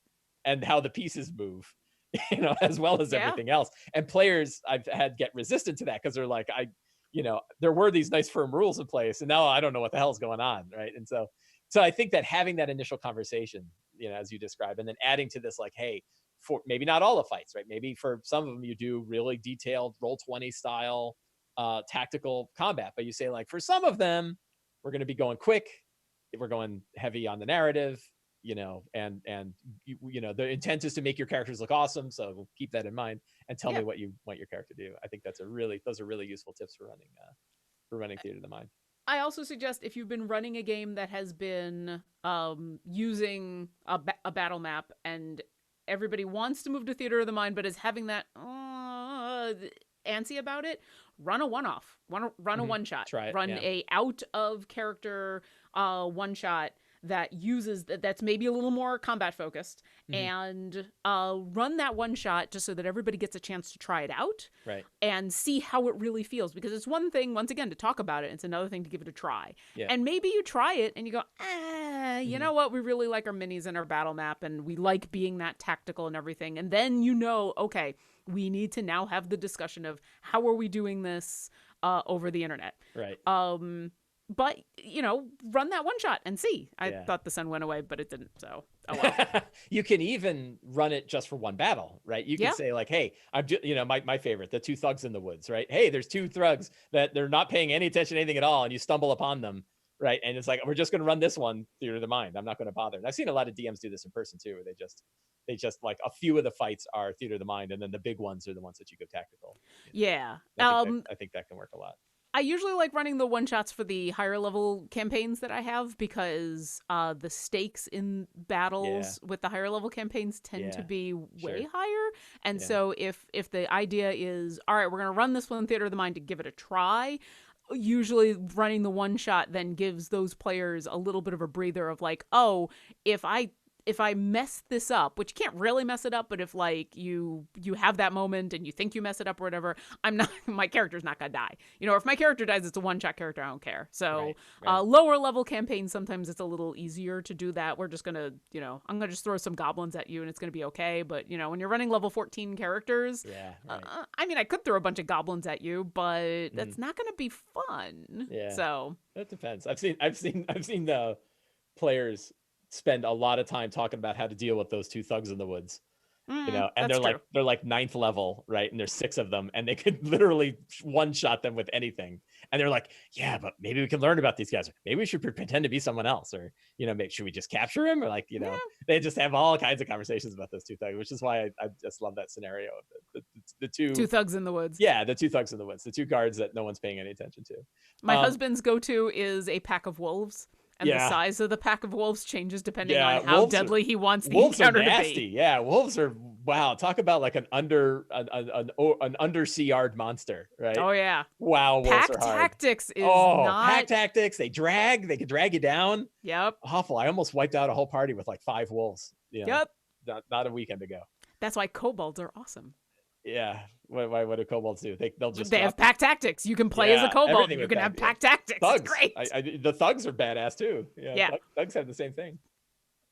[SPEAKER 1] and how the pieces move, as well as everything else. And players I've had get resistant to that because they're like, there were these nice firm rules in place, and now I don't know what the hell's going on, right? And so I think that having that initial conversation, as you described, and then adding to this, like, hey, for maybe not all the fights, right? Maybe for some of them you do really detailed Roll20 style, tactical combat, but you say like for some of them, we're going to be going quick, we're going heavy on the narrative, and the intent is to make your characters look awesome. So keep that in mind and tell
[SPEAKER 2] Yeah.
[SPEAKER 1] me what you want your character to do. I think those are really useful tips for running Theater of the Mind.
[SPEAKER 2] I also suggest if you've been running a game that has been using a battle map and everybody wants to move to Theater of the Mind but is having that antsy about it, run a one-off, run a one-shot.
[SPEAKER 1] Try it,
[SPEAKER 2] run
[SPEAKER 1] yeah.
[SPEAKER 2] a out-of-character one-shot that uses that's maybe a little more combat focused, and run that one shot just so that everybody gets a chance to try it out,
[SPEAKER 1] right,
[SPEAKER 2] and see how it really feels. Because it's one thing, once again, to talk about it. It's another thing to give it a try.
[SPEAKER 1] Yeah.
[SPEAKER 2] And maybe you try it and you go, you know what? We really like our minis and our battle map, and we like being that tactical and everything. And then okay, we need to now have the discussion of how are we doing this over the internet.
[SPEAKER 1] Right.
[SPEAKER 2] But, run that one shot and see. I thought the sun went away, but it didn't. So, oh well.
[SPEAKER 1] You can even run it just for one battle, right? You can say like, hey, I'm just, my favorite, the two thugs in the woods, right? Hey, there's two thugs that they're not paying any attention to anything at all. And you stumble upon them, right? And it's like, we're just going to run this one Theater of the Mind. I'm not going to bother. And I've seen a lot of DMs do this in person too, where they just like a few of the fights are Theater of the Mind. And then the big ones are the ones that you go tactical.
[SPEAKER 2] Yeah.
[SPEAKER 1] I think that can work a lot.
[SPEAKER 2] I usually like running the one-shots for the higher level campaigns that I have, because the stakes in battles with the higher level campaigns tend to be way higher. And so if the idea is, all right, we're going to run this one Theater of the Mind to give it a try, usually running the one-shot then gives those players a little bit of a breather of like, oh, if I mess this up, which you can't really mess it up, but if like you have that moment and you think you mess it up or whatever, my character's not gonna die. If my character dies, it's a one-shot character, I don't care. So
[SPEAKER 1] right.
[SPEAKER 2] Lower level campaigns, sometimes it's a little easier to do that. We're just gonna, I'm gonna just throw some goblins at you and it's gonna be okay. But when you're running level 14 characters, I could throw a bunch of goblins at you, but that's not gonna be fun.
[SPEAKER 1] Yeah.
[SPEAKER 2] So
[SPEAKER 1] that depends. I've seen the players spend a lot of time talking about how to deal with those two thugs in the woods, and they're like 9th level, right? And there's 6 of them, and they could literally one-shot them with anything. And they're like, yeah, but maybe we can learn about these guys. Maybe we should pretend to be someone else, or should we just capture him, or like they just have all kinds of conversations about those two thugs, which is why I just love that scenario of the two
[SPEAKER 2] thugs in the woods.
[SPEAKER 1] Yeah, the two thugs in the woods, the two guards that no one's paying any attention to.
[SPEAKER 2] My husband's go-to is a pack of wolves. And the size of the pack of wolves changes depending on how deadly he wants the encounter to be.
[SPEAKER 1] Yeah, wolves are, wow, talk about like an undersea yard monster, right?
[SPEAKER 2] Oh yeah.
[SPEAKER 1] Wow, wolves
[SPEAKER 2] pack
[SPEAKER 1] are hard.
[SPEAKER 2] tactics is not
[SPEAKER 1] pack tactics. They can drag you down.
[SPEAKER 2] Yep.
[SPEAKER 1] Awful. I almost wiped out a whole party with like 5 wolves.
[SPEAKER 2] Yep.
[SPEAKER 1] Not a weekend ago.
[SPEAKER 2] That's why kobolds are awesome.
[SPEAKER 1] Yeah. What do kobolds do? They
[SPEAKER 2] have pack tactics. You can play as a kobold. You can have pack tactics.
[SPEAKER 1] Thugs.
[SPEAKER 2] It's great.
[SPEAKER 1] The thugs are badass too. Yeah. Thugs have the same thing.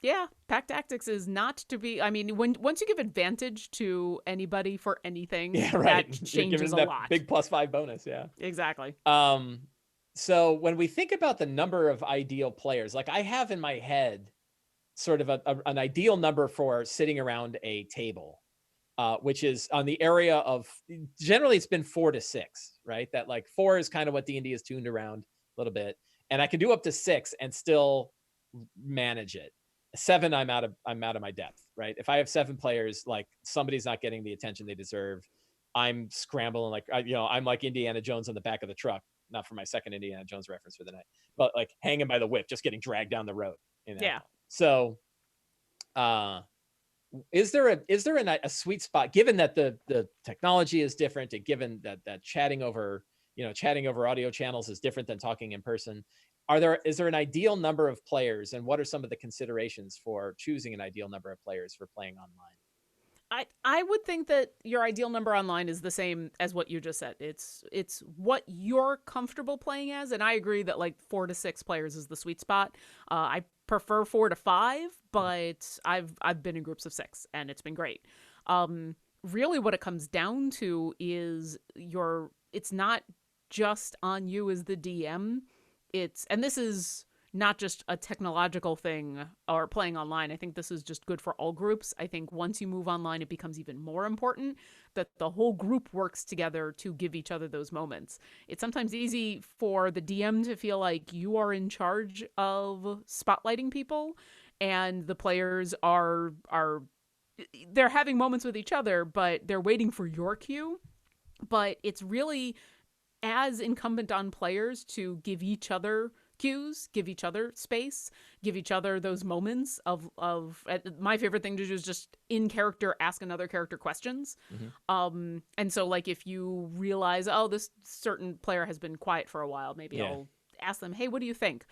[SPEAKER 2] Yeah, pack tactics is not to be. I mean, once you give advantage to anybody for anything, that changes a lot.
[SPEAKER 1] Big +5 bonus. Yeah.
[SPEAKER 2] Exactly.
[SPEAKER 1] So when we think about the number of ideal players, like I have in my head, sort of an ideal number for sitting around a table. Which is on the area of, generally it's been 4 to 6, right? That like 4 is kind of what D&D is tuned around a little bit. And I can do up to 6 and still manage it. 7, I'm out of my depth, right? If I have 7 players, like somebody's not getting the attention they deserve, I'm scrambling, like, I'm like Indiana Jones on the back of the truck, not for my second Indiana Jones reference for the night, but like hanging by the whip, just getting dragged down the road.
[SPEAKER 2] Yeah.
[SPEAKER 1] So, is there a sweet spot, given that the technology is different, and given that chatting over audio channels is different than talking in person? Is there an ideal number of players, and what are some of the considerations for choosing an ideal number of players for playing online?
[SPEAKER 2] I would think that your ideal number online is the same as what you just said. It's what you're comfortable playing as, and I agree that like 4 to 6 players is the sweet spot. I prefer 4 to 5, but I've been in groups of 6 and it's been great. Really what it comes down to is it's not just on you as the DM. And this is not just a technological thing or playing online. I think this is just good for all groups. I think once you move online, it becomes even more important that the whole group works together to give each other those moments. It's sometimes easy for the DM to feel like you are in charge of spotlighting people, and the players are they're having moments with each other, but they're waiting for your cue. But it's really as incumbent on players to give each other cues, give each other space, give each other those moments of my favorite thing to do is just in character ask another character questions. And so like if you realize, oh, this certain player has been quiet for a while, maybe I'll ask them, hey, what do you think?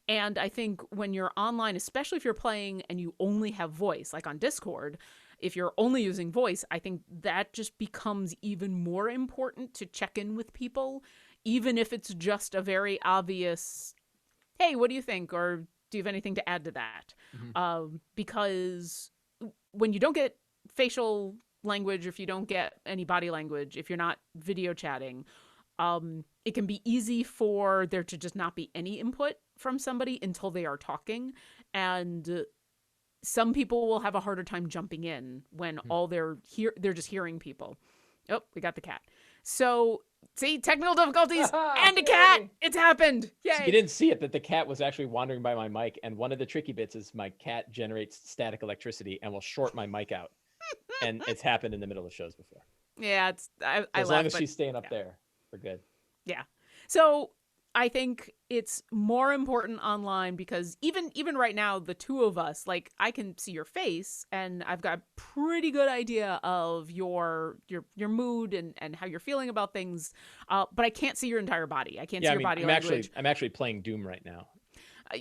[SPEAKER 2] And I think when you're online, especially if you're playing and you only have voice, like on Discord, if you're only using voice, I think that just becomes even more important to check in with people, even if it's just a very obvious, hey, what do you think? Or do you have anything to add to that? Because when you don't get facial language, if you don't get any body language, if you're not video chatting, it can be easy for there to just not be any input from somebody until they are talking. And some people will have a harder time jumping in when all they're just hearing people. Oh, we got the cat. So see, technical difficulties and a cat. It's happened. Yay.
[SPEAKER 1] So you didn't see it, that the cat was actually wandering by my mic, and one of the tricky bits is my cat generates static electricity and will short my mic out. And it's happened in the middle of shows before.
[SPEAKER 2] Yeah, it's I
[SPEAKER 1] as long as she's staying up there, we're good.
[SPEAKER 2] Yeah. So I think it's more important online because even right now, the two of us, like I can see your face and I've got a pretty good idea of your mood and how you're feeling about things. But I can't see your entire body. I can't see your body language.
[SPEAKER 1] I'm actually playing Doom right now.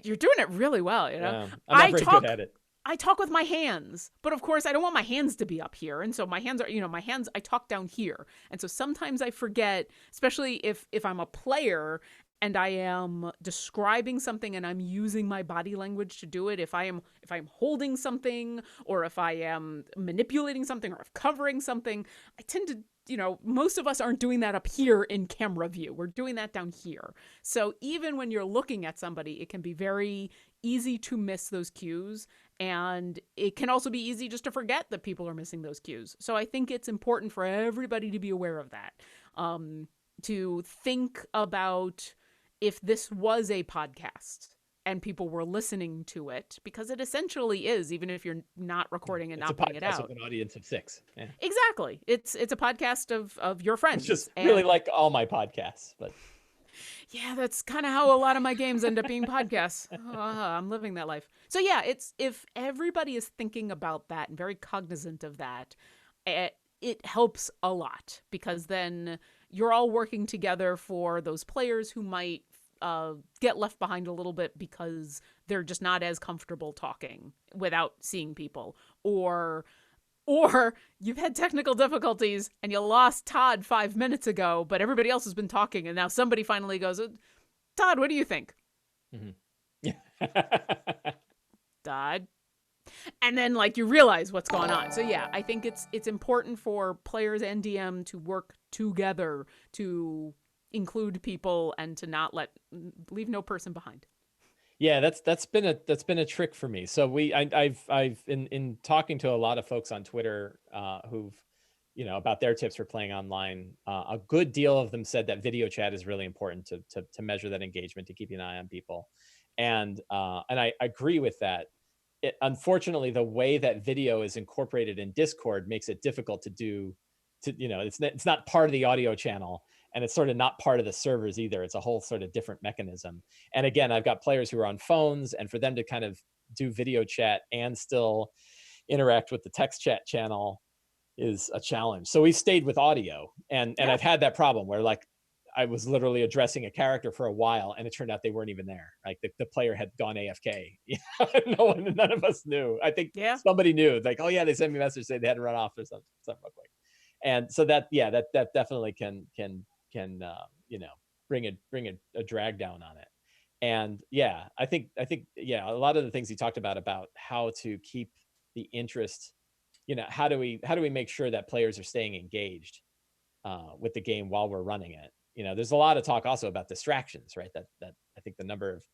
[SPEAKER 2] You're doing it really well, you know.
[SPEAKER 1] Yeah, I'm not very good at it.
[SPEAKER 2] I talk with my hands, but of course I don't want my hands to be up here. And so my hands are, I talk down here. And so sometimes I forget, especially if I'm a player and I am describing something and I'm using my body language to do it. If I'm holding something, or if I am manipulating something, or if covering something, I tend to, most of us aren't doing that up here in camera view. We're doing that down here. So even when you're looking at somebody, it can be very easy to miss those cues. And it can also be easy just to forget that people are missing those cues. So I think it's important for everybody to be aware of that. To think about if this was a podcast and people were listening to it, because it essentially is, even if you're not recording and not putting it out.
[SPEAKER 1] It's a podcast with an audience of 6. Yeah.
[SPEAKER 2] Exactly. It's a podcast of your friends.
[SPEAKER 1] It's just really like all my podcasts, but
[SPEAKER 2] yeah, that's kind of how a lot of my games end up being podcasts. I'm living that life. So yeah, it's if everybody is thinking about that and very cognizant of that, it helps a lot, because then you're all working together for those players who might get left behind a little bit because they're just not as comfortable talking without seeing people, or you've had technical difficulties and you lost Todd 5 minutes ago, but everybody else has been talking and now somebody finally goes, Todd, what do you think? Todd. And then like you realize what's going on. So yeah, I think it's important for players and DM to work together to include people and to not leave no person behind.
[SPEAKER 1] Yeah, that's been a trick for me. So I've in talking to a lot of folks on Twitter who've about their tips for playing online. A good deal of them said that video chat is really important to measure that engagement, to keep an eye on people, and I agree with that. Unfortunately, the way that video is incorporated in Discord makes it difficult to do. It's not part of the audio channel. And it's sort of not part of the servers either. It's a whole sort of different mechanism. And again, I've got players who are on phones, and for them to kind of do video chat and still interact with the text chat channel is a challenge. So we stayed with audio, and I've had that problem where like I was literally addressing a character for a while, and it turned out they weren't even there. Like the player had gone AFK. None of us knew. I think somebody knew. Like, oh yeah, they sent me a message saying they had to run off or something real quick. And so that definitely can bring a drag down on it. And I think a lot of the things he talked about how to keep the interest, how do we make sure that players are staying engaged with the game while we're running it. There's a lot of talk also about distractions, right? That I think the number of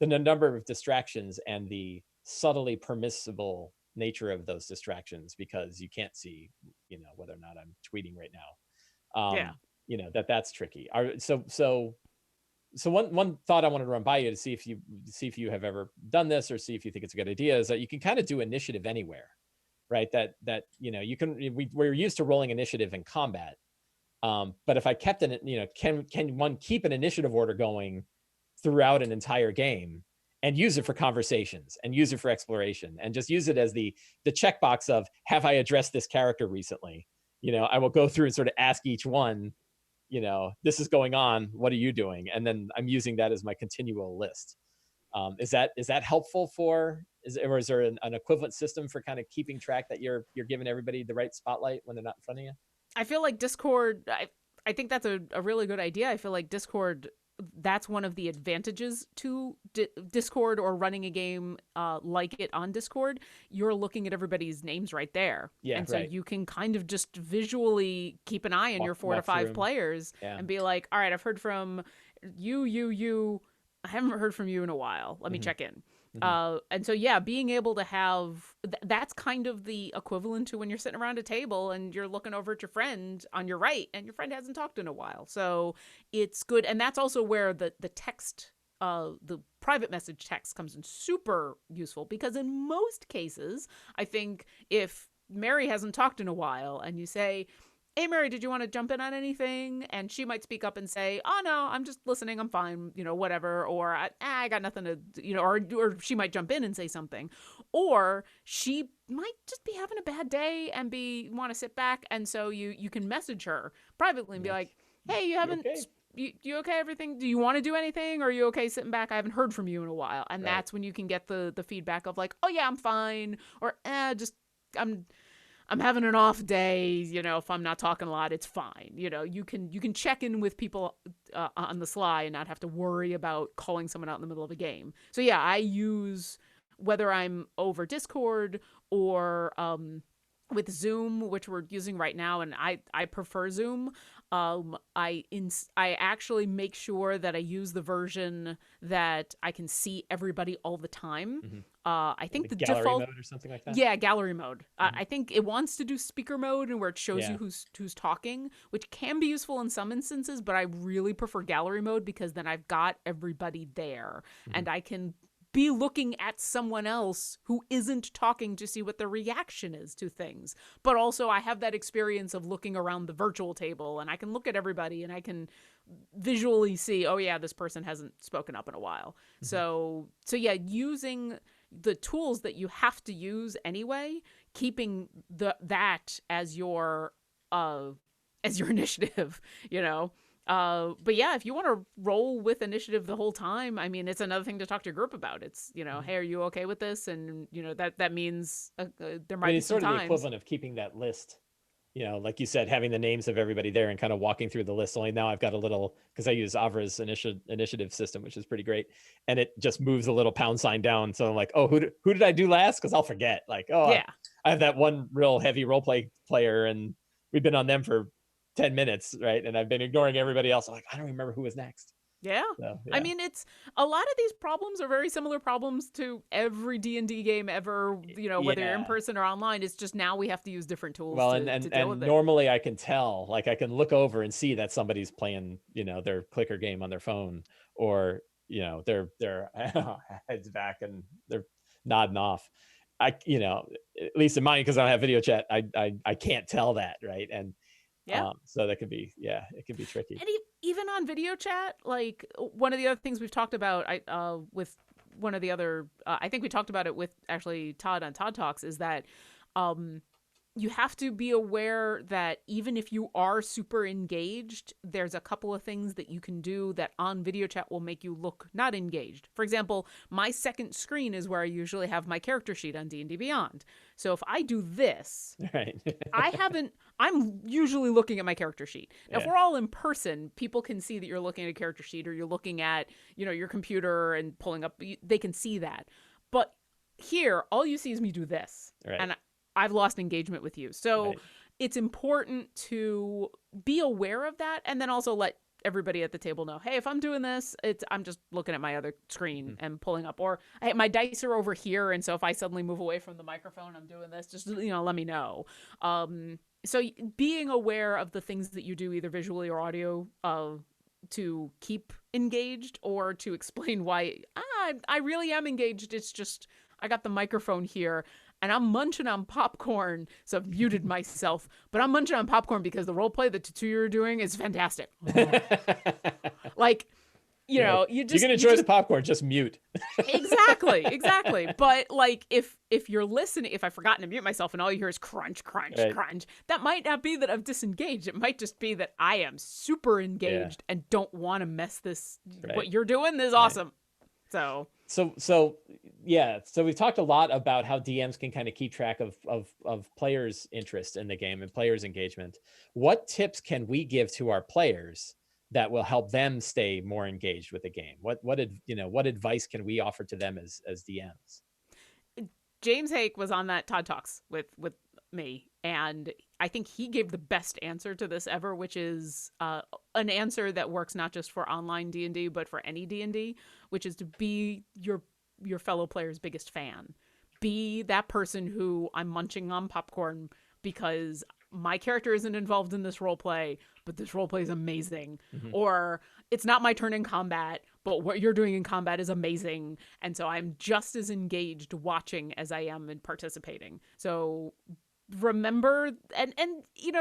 [SPEAKER 1] the number of distractions and the subtly permissible nature of those distractions, because you can't see, whether or not I'm tweeting right now.
[SPEAKER 2] Yeah.
[SPEAKER 1] That's tricky. So one thought I wanted to run by you to see if you have ever done this, or see if you think it's a good idea, is that you can kind of do initiative anywhere, right? That you can. We're used to rolling initiative in combat, but if I kept can one keep an initiative order going throughout an entire game, and use it for conversations, and use it for exploration, and just use it as the checkbox of, have I addressed this character recently? I will go through and sort of ask each one, this is going on, what are you doing? And then I'm using that as my continual list. Is that helpful or is there an equivalent system for kind of keeping track that you're giving everybody the right spotlight when they're not in front of you?
[SPEAKER 2] I feel like Discord, I think that's a really good idea. I feel like Discord, that's one of the advantages to Discord, or running a game like it on Discord. You're looking at everybody's names right there.
[SPEAKER 1] Yeah,
[SPEAKER 2] and so
[SPEAKER 1] right.
[SPEAKER 2] you can kind of just visually keep an eye on your 4 to 5 players,
[SPEAKER 1] yeah,
[SPEAKER 2] and be like, all right, I've heard from you. I haven't heard from you in a while. Let me check in. And so, yeah, being able to have that's kind of the equivalent to when you're sitting around a table and you're looking over at your friend on your right, and your friend hasn't talked in a while. So it's good. And that's also where the text, the private message text, comes in super useful, because in most cases, I think if Mary hasn't talked in a while and you say, hey, Mary, did you want to jump in on anything? And she might speak up and say, oh, no, I'm just listening. I'm fine, whatever. Or I got nothing to, or she might jump in and say something. Or she might just be having a bad day and want to sit back. And so you can message her privately and be like, hey, you haven't...
[SPEAKER 1] okay?
[SPEAKER 2] You okay, everything? Do you want to do anything? Or are you okay sitting back? I haven't heard from you in a while. And that's when you can get the feedback of like, oh, yeah, I'm fine. Or I'm having an off day, if I'm not talking a lot, it's fine. You can check in with people on the sly and not have to worry about calling someone out in the middle of a game. So yeah, I use, whether I'm over Discord or with Zoom, which we're using right now, and I prefer Zoom. I actually make sure that I use the version that I can see everybody all the time. I think the
[SPEAKER 1] gallery
[SPEAKER 2] default
[SPEAKER 1] mode or something like that.
[SPEAKER 2] Yeah, gallery mode. I think it wants to do speaker mode, and where it shows you who's talking, which can be useful in some instances, but I really prefer gallery mode, because then I've got everybody there, and I can be looking at someone else who isn't talking to see what their reaction is to things. But also I have that experience of looking around the virtual table, and I can look at everybody and I can visually see, oh yeah, this person hasn't spoken up in a while. So yeah, using the tools that you have to use anyway, keeping that as your initiative, but yeah, if you want to roll with initiative the whole time, I mean, it's another thing to talk to your group about. It's, hey, are you okay with this? And, that means there might be some
[SPEAKER 1] sort of
[SPEAKER 2] times.
[SPEAKER 1] the equivalent of keeping that list, like you said, having the names of everybody there and kind of walking through the list. Only now I've got a little, because I use Avra's initiative system, which is pretty great. And it just moves a little pound sign down. So I'm like, oh, who did I do last? Because I'll forget. Like, oh, yeah. I have that one real heavy role play player, and we've been on them for 10 minutes, right? And I've been ignoring everybody else. I'm like, I don't remember who was next.
[SPEAKER 2] Yeah.
[SPEAKER 1] So,
[SPEAKER 2] I mean, it's a lot of these problems are very similar problems to every D&D game ever, whether you're in person or online. It's just now we have to use different tools to deal with it.
[SPEAKER 1] Normally I can tell, like I can look over and see that somebody's playing, their clicker game on their phone, or, they're heads back and they're nodding off. At least in mine, because I don't have video chat, I can't tell that, right? And so that could be, it can be tricky.
[SPEAKER 2] And even on video chat, like one of the other things we've talked about, with one of the other, I think we talked about it with actually Todd on Todd Talks, is that you have to be aware that even if you are super engaged, there's a couple of things that you can do that on video chat will make you look not engaged. For example, my second screen is where I usually have my character sheet on D&D Beyond. So if I do this,
[SPEAKER 1] right.
[SPEAKER 2] I'm usually looking at my character sheet. Now, if we're all in person, people can see that you're looking at a character sheet, or you're looking at, your computer and pulling up, they can see that. But here, all you see is me do this.
[SPEAKER 1] Right.
[SPEAKER 2] And I've lost engagement with you. So it's important to be aware of that, and then also let everybody at the table know, hey, if I'm doing this, I'm just looking at my other screen
[SPEAKER 1] Mhm.
[SPEAKER 2] and pulling up, or hey, my dice are over here, and so if I suddenly move away from the microphone, I'm doing this. Just let me know. So being aware of the things that you do, either visually or audio, to keep engaged or to explain why I really am engaged. It's just I got the microphone here and I'm munching on popcorn, so I've muted myself. But I'm munching on popcorn because the role play that Tatsuya are doing is fantastic. Like,
[SPEAKER 1] You're like,
[SPEAKER 2] you
[SPEAKER 1] you
[SPEAKER 2] just
[SPEAKER 1] can enjoy the popcorn, just mute.
[SPEAKER 2] exactly. But like, if you're listening, if I've forgotten to mute myself and all you hear is crunch, crunch,
[SPEAKER 1] Right.
[SPEAKER 2] crunch, that might not be that I've disengaged. It might just be that I am super engaged and don't want to mess this.
[SPEAKER 1] Right.
[SPEAKER 2] What you're doing is awesome.
[SPEAKER 1] So yeah, so we've talked a lot about how DMs can kind of keep track of players' interest in the game and players' engagement. What tips can we give to our players that will help them stay more engaged with the game? What advice can we offer to them as DMs?
[SPEAKER 2] James Hake was on that Todd Talks with me, and I think he gave the best answer to this ever, which is an answer that works not just for online D&D but for any D&D, which is to be your fellow player's biggest fan. Be that person who I'm munching on popcorn because my character isn't involved in this role play, but this role play is amazing.
[SPEAKER 1] Mm-hmm.
[SPEAKER 2] Or it's not my turn in combat, but what you're doing in combat is amazing. And so I'm just as engaged watching as I am in participating. So remember, and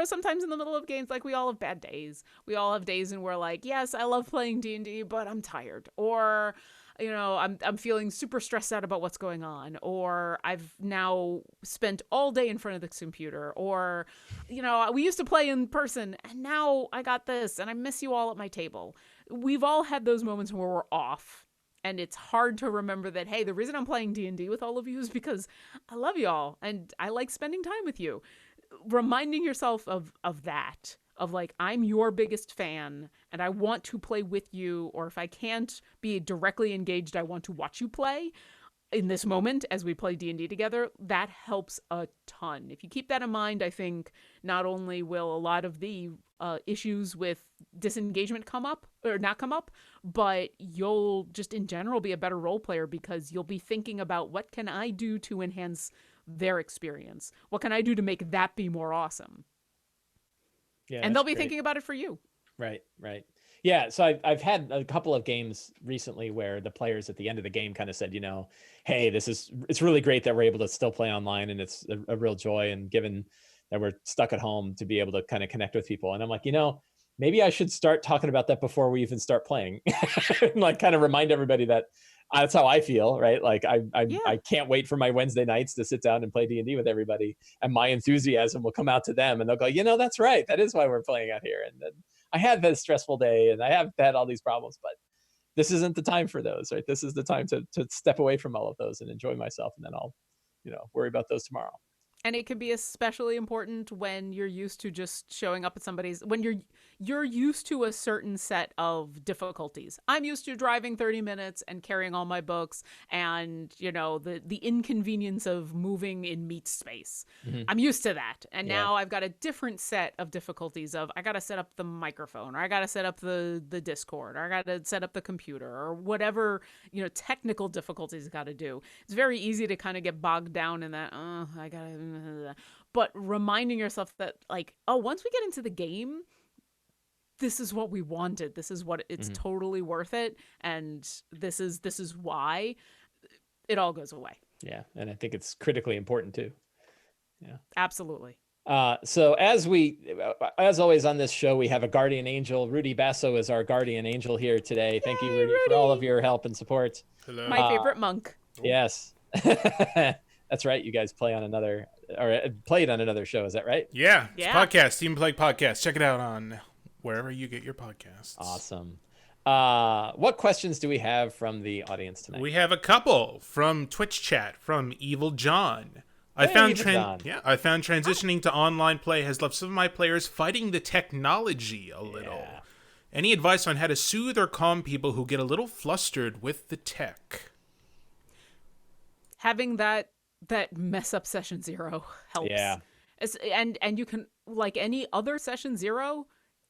[SPEAKER 2] sometimes in the middle of games, like, we all have bad days. We all have days when we're like, yes, I love playing D&D, but I'm tired. Or I'm feeling super stressed out about what's going on, or I've now spent all day in front of the computer, or we used to play in person and now I got this and I miss you all at my table. We've all had those moments where we're off, and it's hard to remember that, hey, the reason I'm playing D&D with all of you is because I love you all and I like spending time with you. Reminding yourself of that, of like, I'm your biggest fan and I want to play with you, or if I can't be directly engaged, I want to watch you play in this moment as we play D&D together. That helps a ton. If you keep that in mind, I think not only will a lot of the issues with disengagement come up or not come up, but you'll just in general be a better role player because you'll be thinking about, what can I do to enhance their experience? What can I do to make that be more awesome?
[SPEAKER 1] Yeah,
[SPEAKER 2] and they'll be
[SPEAKER 1] great.
[SPEAKER 2] thinking about it for you.
[SPEAKER 1] Right. Yeah, so I've had a couple of games recently where the players at the end of the game kind of said, hey, it's really great that we're able to still play online, and it's a real joy, and given that we're stuck at home, to be able to kind of connect with people. And I'm like, maybe I should start talking about that before we even start playing. Like, kind of remind everybody that that's how I feel, right? Like, I can't wait for my Wednesday nights to sit down and play D&D with everybody, and my enthusiasm will come out to them, and they'll go, that's right, that is why we're playing out here. And then I had this stressful day and I have had all these problems, but this isn't the time for those, right? This is the time to step away from all of those and enjoy myself, and then I'll worry about those tomorrow.
[SPEAKER 2] And it can be especially important when you're used to just showing up at somebody's, when you're used to a certain set of difficulties. I'm used to driving 30 minutes and carrying all my books and, the inconvenience of moving in meat space. Mm-hmm. I'm used to that. And now I've got a different set of difficulties of, I got to set up the microphone, or I got to set up the Discord, or I got to set up the computer, or whatever, technical difficulties I got to do. It's very easy to kind of get bogged down in that, I got to, but reminding yourself that, like, once we get into the game, this is what we wanted. This is what it's totally worth it. And this is why it all goes away.
[SPEAKER 1] Yeah. And I think it's critically important too. Yeah,
[SPEAKER 2] absolutely.
[SPEAKER 1] So as always on this show, we have a guardian angel. Rudy Basso is our guardian angel here today. Thank you, Rudy, for all of your help and support.
[SPEAKER 3] Hello.
[SPEAKER 2] My favorite monk.
[SPEAKER 1] Yes. That's right. You guys played on another show. Is that right?
[SPEAKER 3] Yeah. It's a podcast, Team Plague Podcast. Check it out on wherever you get your podcasts.
[SPEAKER 1] Awesome. What questions do we have from the audience tonight?
[SPEAKER 3] We have a couple from Twitch chat from Evil John. I found transitioning to online play has left some of my players fighting the technology a little. Yeah. Any advice on how to soothe or calm people who get a little flustered with the tech?
[SPEAKER 2] Having that mess up session 0 helps.
[SPEAKER 1] Yeah.
[SPEAKER 2] And you can, like any other session 0,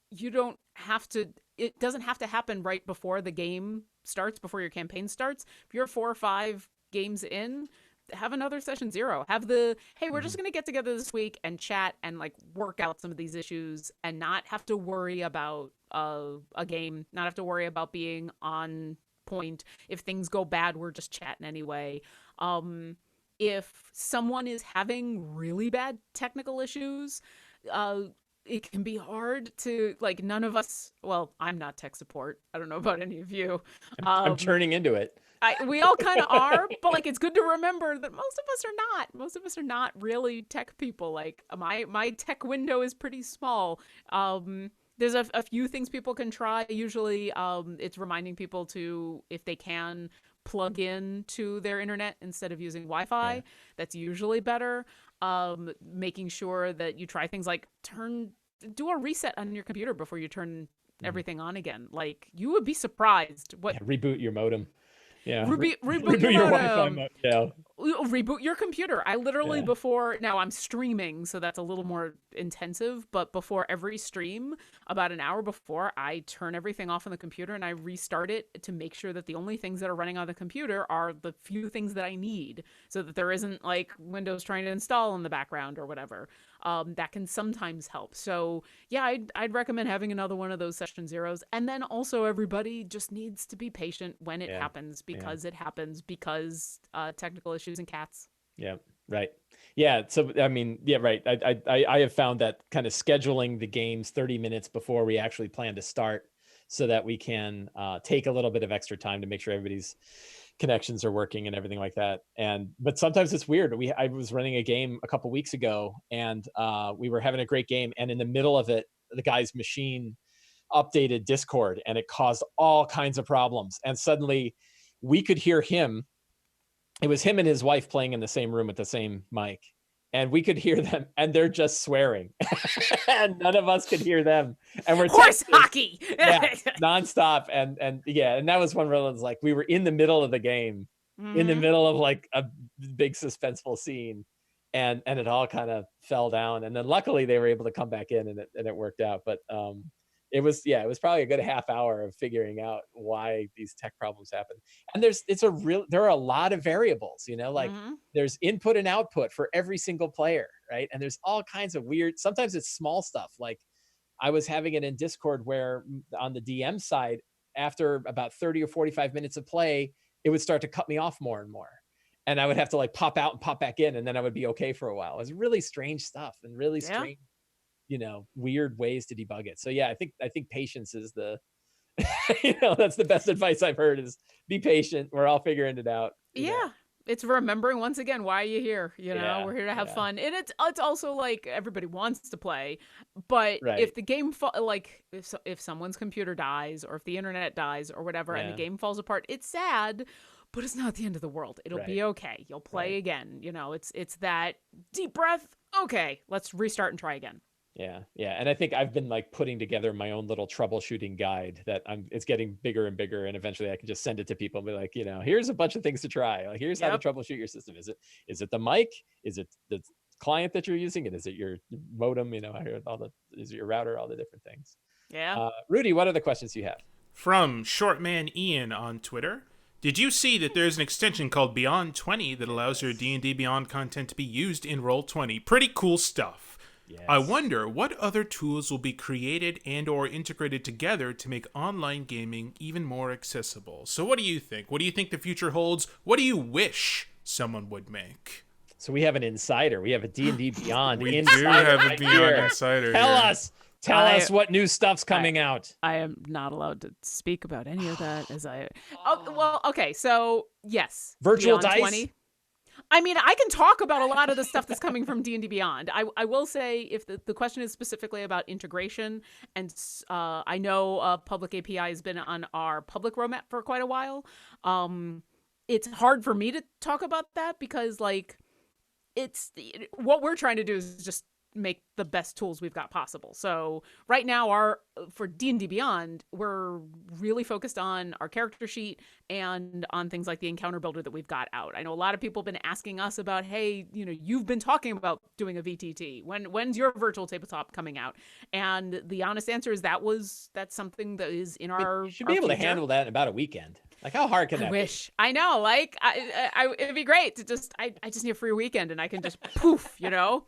[SPEAKER 2] you don't have to, it doesn't have to happen right before the game starts, before your campaign starts. If you're 4 or 5 games in, have another session 0. Have the, hey, we're just going to get together this week and chat and like work out some of these issues and not have to worry about a game, not have to worry about being on point. If things go bad, we're just chatting anyway. If someone is having really bad technical issues, it can be hard to, like, none of us, well, I'm not tech support. I don't know about any of you.
[SPEAKER 1] I'm turning into it.
[SPEAKER 2] We all kind of are, but like, it's good to remember that most of us are not. Most of us are not really tech people. Like, my tech window is pretty small. There's a few things people can try. Usually, it's reminding people to, if they can, plug in to their internet instead of using Wi-Fi. Yeah. That's usually better. Making sure that you try things like do a reset on your computer before you turn everything on again. Like, you would be surprised what
[SPEAKER 1] reboot your modem. Yeah.
[SPEAKER 2] Reboot your
[SPEAKER 1] Wi-Fi. Yeah.
[SPEAKER 2] Reboot your computer. I literally before, now I'm streaming, so that's a little more intensive, but before every stream, about an hour before, I turn everything off on the computer and I restart it to make sure that the only things that are running on the computer are the few things that I need, so that there isn't like Windows trying to install in the background or whatever. That can sometimes help. So yeah, I'd recommend having another one of those session 0s. And then also, everybody just needs to be patient when it happens, because it happens, because technical issues and cats.
[SPEAKER 1] Yeah, right. Yeah, so I mean, yeah, right. I have found that kind of scheduling the games 30 minutes before we actually plan to start, so that we can take a little bit of extra time to make sure everybody's connections are working and everything like that. But sometimes it's weird. I was running a game a couple weeks ago, and we were having a great game, and in the middle of it, the guy's machine updated Discord, and it caused all kinds of problems. And suddenly we could hear him. It was him and his wife playing in the same room with the same mic, and we could hear them, and they're just swearing, and none of us could hear them. And we're
[SPEAKER 2] horse hockey,
[SPEAKER 1] nonstop. And that was one where it was like, we were in the middle of the game, in the middle of like a big suspenseful scene, and it all kind of fell down. And then luckily they were able to come back in, and it worked out. But it was probably a good half hour of figuring out why these tech problems happen. And there are a lot of variables, like there's input and output for every single player, right? And there's all kinds of weird, sometimes it's small stuff. Like, I was having it in Discord where on the DM side, after about 30 or 45 minutes of play, it would start to cut me off more and more. And I would have to like pop out and pop back in, and then I would be okay for a while. It was really strange stuff, and really strange, weird ways to debug it. So yeah, I think patience is the, that's the best advice I've heard, is be patient. We're all figuring it out.
[SPEAKER 2] Yeah. It's remembering, once again, why are you here? We're here to have fun. And it's also like, everybody wants to play, but if the game, if someone's computer dies, or if the internet dies or whatever, and the game falls apart, it's sad, but it's not the end of the world. It'll be okay. You'll play again. It's that deep breath. Okay, let's restart and try again.
[SPEAKER 1] Yeah. And I think I've been like putting together my own little troubleshooting guide that it's getting bigger and bigger, and eventually I can just send it to people and be like, here's a bunch of things to try. Like, here's how to troubleshoot your system. Is it the mic? Is it the client that you're using? And is it your modem? Is it your router? All the different things.
[SPEAKER 2] Yeah.
[SPEAKER 1] Rudy, what are the questions you have?
[SPEAKER 3] From Shortman Ian on Twitter. Did you see that there's an extension called Beyond 20 that allows your D&D Beyond content to be used in Roll20? Pretty cool stuff. Yes. I wonder what other tools will be created and or integrated together to make online gaming even more accessible. So what do you think? What do you think the future holds? What do you wish someone would make?
[SPEAKER 1] So we have an insider. We have a D&D Beyond
[SPEAKER 3] we
[SPEAKER 1] insider.
[SPEAKER 3] We do have a Beyond insider.
[SPEAKER 1] Tell us what new stuff's coming out.
[SPEAKER 2] I am not allowed to speak about any of that, okay, so yes.
[SPEAKER 1] Virtual
[SPEAKER 2] Beyond
[SPEAKER 1] dice?
[SPEAKER 2] 20. I mean, I can talk about a lot of the stuff that's coming from D&D Beyond. I will say, if the question is specifically about integration, and I know Public API has been on our public roadmap for quite a while, it's hard for me to talk about that, because like, it's what we're trying to do is just make the best tools we've got possible. So right now, for D&D Beyond, we're really focused on our character sheet and on things like the encounter builder that we've got out. I know a lot of people have been asking us about, hey, you've been talking about doing a VTT. When's your virtual tabletop coming out? And the honest answer is that's something that is in our.
[SPEAKER 1] You should be able to handle that in about a weekend. Like, how hard can that be?
[SPEAKER 2] I know. Like, it'd be great to I just need a free weekend and I can just poof,
[SPEAKER 1] Yeah,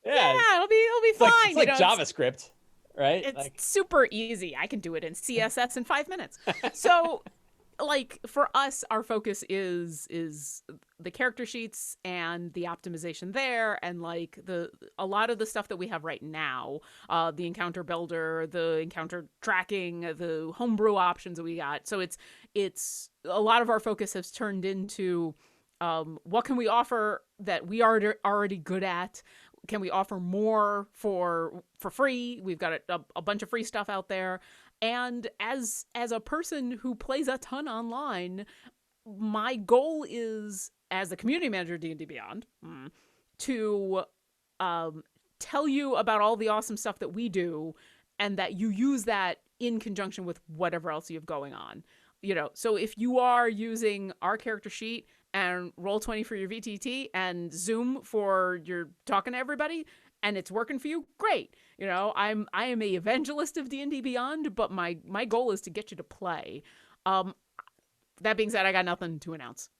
[SPEAKER 2] it'll be fine.
[SPEAKER 1] It's like JavaScript, right?
[SPEAKER 2] It's super easy. I can do it in CSS in 5 minutes. So, like, for us, our focus is the character sheets and the optimization there, and like a lot of the stuff that we have right now, the encounter builder, the encounter tracking, the homebrew options that we got. So it's a lot of our focus has turned into what can we offer that we are already good at. Can we offer more for free? We've got a bunch of free stuff out there. And as a person who plays a ton online, my goal is, as the community manager of D&D Beyond, to tell you about all the awesome stuff that we do and that you use that in conjunction with whatever else you have going on. So if you are using our character sheet and Roll20 for your VTT and Zoom for your talking to everybody, and it's working for you, great. I am a evangelist of D&D Beyond, but my goal is to get you to play. That being said, I got nothing to announce.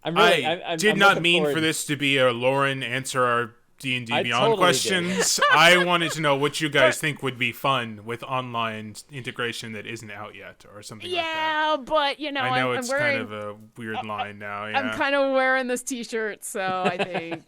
[SPEAKER 3] I did not mean for this to be a Lauren answer our D&D Beyond questions. I wanted to know what you guys think would be fun with online integration that isn't out yet, or something like that.
[SPEAKER 2] Yeah, but
[SPEAKER 3] I know
[SPEAKER 2] it's
[SPEAKER 3] kind of a weird line now. Yeah.
[SPEAKER 2] I'm kind of wearing this T-shirt, so I think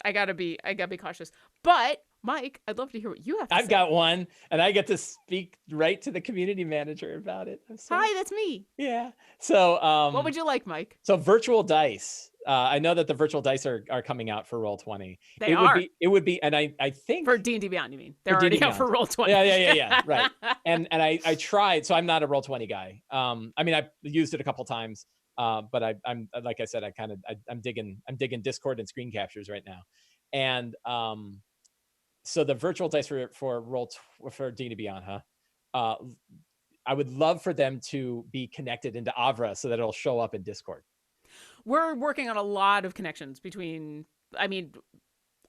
[SPEAKER 2] I gotta be cautious. But Mike, I'd love to hear what you have to say.
[SPEAKER 1] I've got one, and I get to speak right to the community manager about it.
[SPEAKER 2] Hi, that's me.
[SPEAKER 1] Yeah. So,
[SPEAKER 2] what would you like, Mike?
[SPEAKER 1] So, virtual dice. I know that the virtual dice are coming out for Roll20. It would be, and I think
[SPEAKER 2] for D&D Beyond, you mean? They're already out for Roll20.
[SPEAKER 1] Yeah, right. And I tried. So I'm not a Roll20 guy. I mean, I've used it a couple times, but I'm like I said, I'm digging Discord and screen captures right now, and so the virtual dice for D&D Beyond, I would love for them to be connected into Avra so that it'll show up in Discord.
[SPEAKER 2] We're working on a lot of connections between. I mean,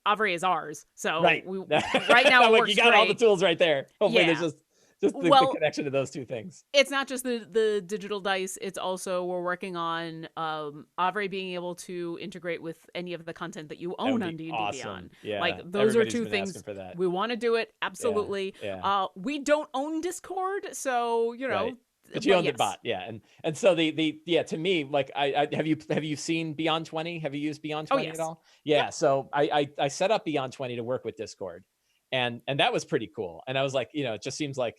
[SPEAKER 2] Avra is ours, so
[SPEAKER 1] right,
[SPEAKER 2] right now
[SPEAKER 1] like you got
[SPEAKER 2] great.
[SPEAKER 1] All the tools right there. Hopefully, there's just the connection to those two things.
[SPEAKER 2] It's not just the digital dice. It's also we're working on Avra being able to integrate with any of the content that you own on D&D Beyond.
[SPEAKER 1] Yeah,
[SPEAKER 2] like those are two things
[SPEAKER 1] for that.
[SPEAKER 2] We want to do it absolutely.
[SPEAKER 1] Yeah.
[SPEAKER 2] We don't own Discord, so
[SPEAKER 1] Right. But you own the bot, and so to me, like I have you seen Beyond 20? Have you used Beyond 20 at all? Yeah. So I set up Beyond 20 to work with Discord, and that was pretty cool. And I was like, it just seems like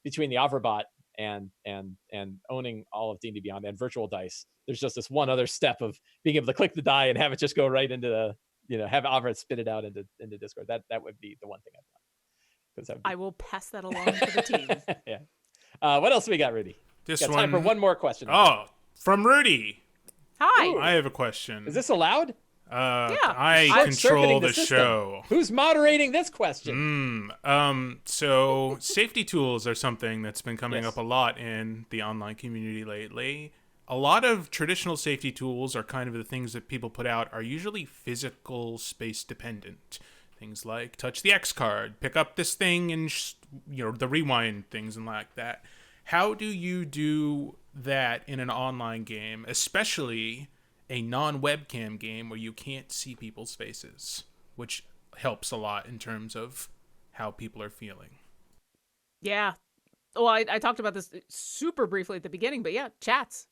[SPEAKER 1] between the Avra and owning all of D&D Beyond and virtual dice, there's just this one other step of being able to click the die and have it just go right into the have Avra spit it out into Discord. That would be the one thing I've done.
[SPEAKER 2] I will pass that along to the team.
[SPEAKER 1] Yeah. What else we got, Rudy? Time for one more question.
[SPEAKER 3] Oh, from Rudy.
[SPEAKER 2] Hi.
[SPEAKER 3] Ooh. I have a question.
[SPEAKER 1] Is this allowed?
[SPEAKER 3] I control the show.
[SPEAKER 1] Who's moderating this question?
[SPEAKER 3] So safety tools are something that's been coming up a lot in the online community lately. A lot of traditional safety tools are kind of the things that people put out are usually physical space dependent. Things like touch the X card, pick up this thing, and the rewind things and like that. How do you do that in an online game, especially a non-webcam game where you can't see people's faces, which helps a lot in terms of how people are feeling?
[SPEAKER 2] Yeah. Well, I talked about this super briefly at the beginning, but yeah, chats.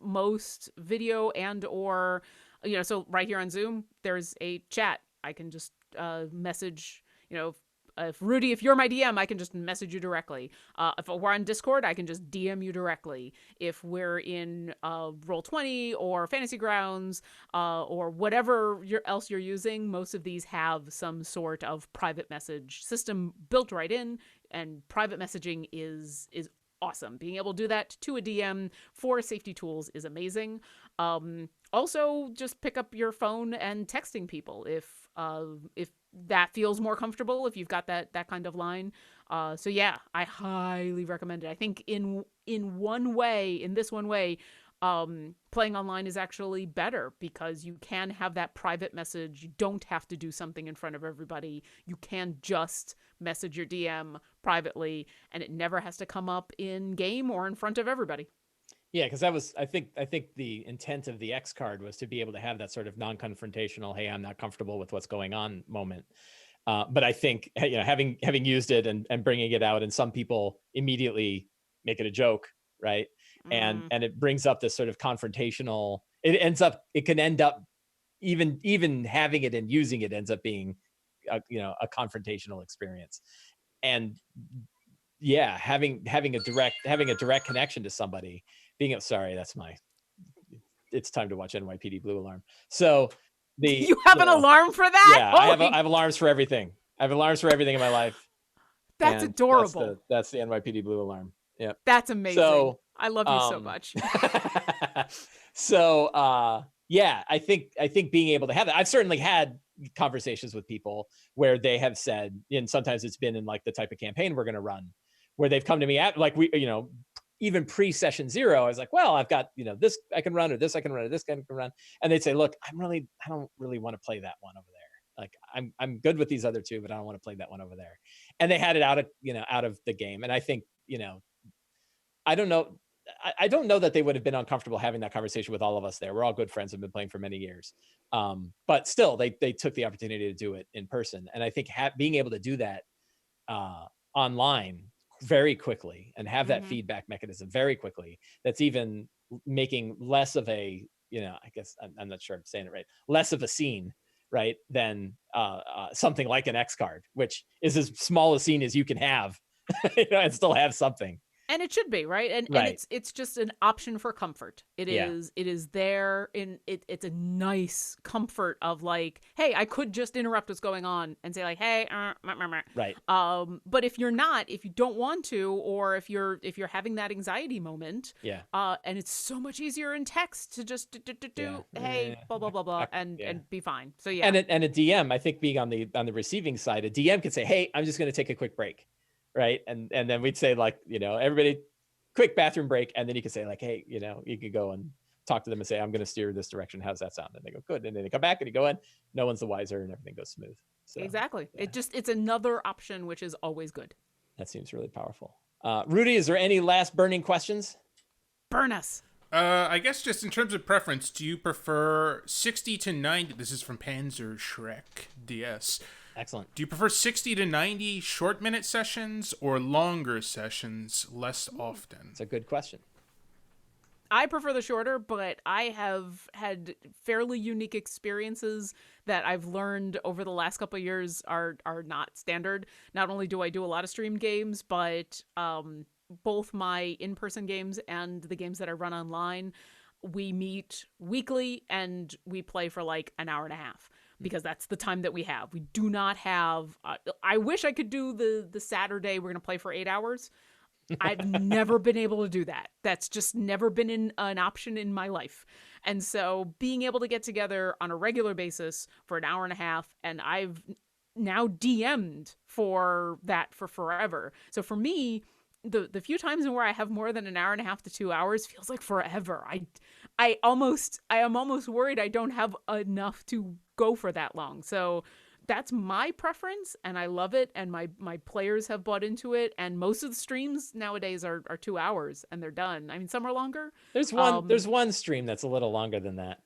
[SPEAKER 2] Most video and or, so right here on Zoom, there's a chat. I can just message, if Rudy, if you're my DM, I can just message you directly. If we're on Discord, I can just DM you directly. If we're in Roll20 or Fantasy Grounds or whatever else you're using, most of these have some sort of private message system built right in, and private messaging is awesome. Being able to do that to a DM for safety tools is amazing. Also, just pick up your phone and texting people if that feels more comfortable, if you've got that kind of line. So yeah, I highly recommend it. I think in this one way, playing online is actually better because you can have that private message. You don't have to do something in front of everybody. You can just message your DM privately, and it never has to come up in game or in front of everybody.
[SPEAKER 1] Yeah, because that was, I think the intent of the X card was to be able to have that sort of non-confrontational, hey, I'm not comfortable with what's going on moment. But I think, you know, having used it and bringing it out, and some people immediately make it a joke, right? And it brings up this sort of confrontational. It can end up even having it and using it ends up being, a confrontational experience. And yeah, having a direct connection to somebody, it's time to watch NYPD Blue Alarm. So
[SPEAKER 2] you have an alarm for that?
[SPEAKER 1] Yeah, I have alarms for everything. I have alarms for everything in my life.
[SPEAKER 2] That's adorable.
[SPEAKER 1] That's the NYPD Blue Alarm. Yeah,
[SPEAKER 2] that's amazing. So I love you so much.
[SPEAKER 1] So yeah, I think being able to have that, I've certainly had conversations with people where they have said, and sometimes it's been in like the type of campaign we're going to run, where they've come to me at like even pre-session 0, I was like, well, I've got, this I can run, or this I can run, or this I can run. And they'd say, look, I don't really want to play that one over there. Like I'm good with these other two, but I don't want to play that one over there. And they had it out of the game. And I think, I don't know that they would have been uncomfortable having that conversation with all of us there. We're all good friends and been playing for many years. But still, they took the opportunity to do it in person. And I think being able to do that online very quickly and have that feedback mechanism very quickly, that's even making less of a, I guess I'm not sure I'm saying it right, less of a scene, right, than something like an X card, which is as small a scene as you can have, and still have something.
[SPEAKER 2] And it should be, right? And it's just an option for comfort. It is there in it. It's a nice comfort of like, hey, I could just interrupt what's going on and say like, hey,
[SPEAKER 1] right.
[SPEAKER 2] But if you don't want to, or if you're having that anxiety moment, and it's so much easier in text to just do hey, blah blah blah blah, and be fine. So yeah.
[SPEAKER 1] And a DM, I think being on the receiving side, a DM could say, hey, I'm just going to take a quick break. Right. And then we'd say like, everybody quick bathroom break. And then you could say like, hey, you could go and talk to them and say, I'm going to steer this direction. How's that sound? And they go, good. And then they come back and you go in, no one's the wiser and everything goes smooth. So,
[SPEAKER 2] exactly. Yeah. It's another option, which is always good.
[SPEAKER 1] That seems really powerful. Rudy, is there any last burning questions?
[SPEAKER 2] Burn us.
[SPEAKER 3] I guess just in terms of preference, do you prefer 60 to 90? This is from Panzer Shrek DS.
[SPEAKER 1] Excellent.
[SPEAKER 3] Do you prefer 60 to 90 short minute sessions or longer sessions less often?
[SPEAKER 1] It's a good question.
[SPEAKER 2] I prefer the shorter, but I have had fairly unique experiences that I've learned over the last couple of years are not standard. Not only do I do a lot of streamed games, but both my in-person games and the games that I run online, we meet weekly and we play for like an hour and a half. Because that's the time that we have. We do not have... I wish I could do the Saturday we're going to play for 8 hours. I've never been able to do that. That's just never been an option in my life. And so being able to get together on a regular basis for an hour and a half, and I've now DM'd for that for forever. So for me, the few times where I have more than an hour and a half to 2 hours feels like forever. I am almost worried I don't have enough to go for that long. So that's my preference and I love it. And my players have bought into it. And most of the streams nowadays are 2 hours and they're done. I mean, some are longer.
[SPEAKER 1] There's one stream that's a little longer than that.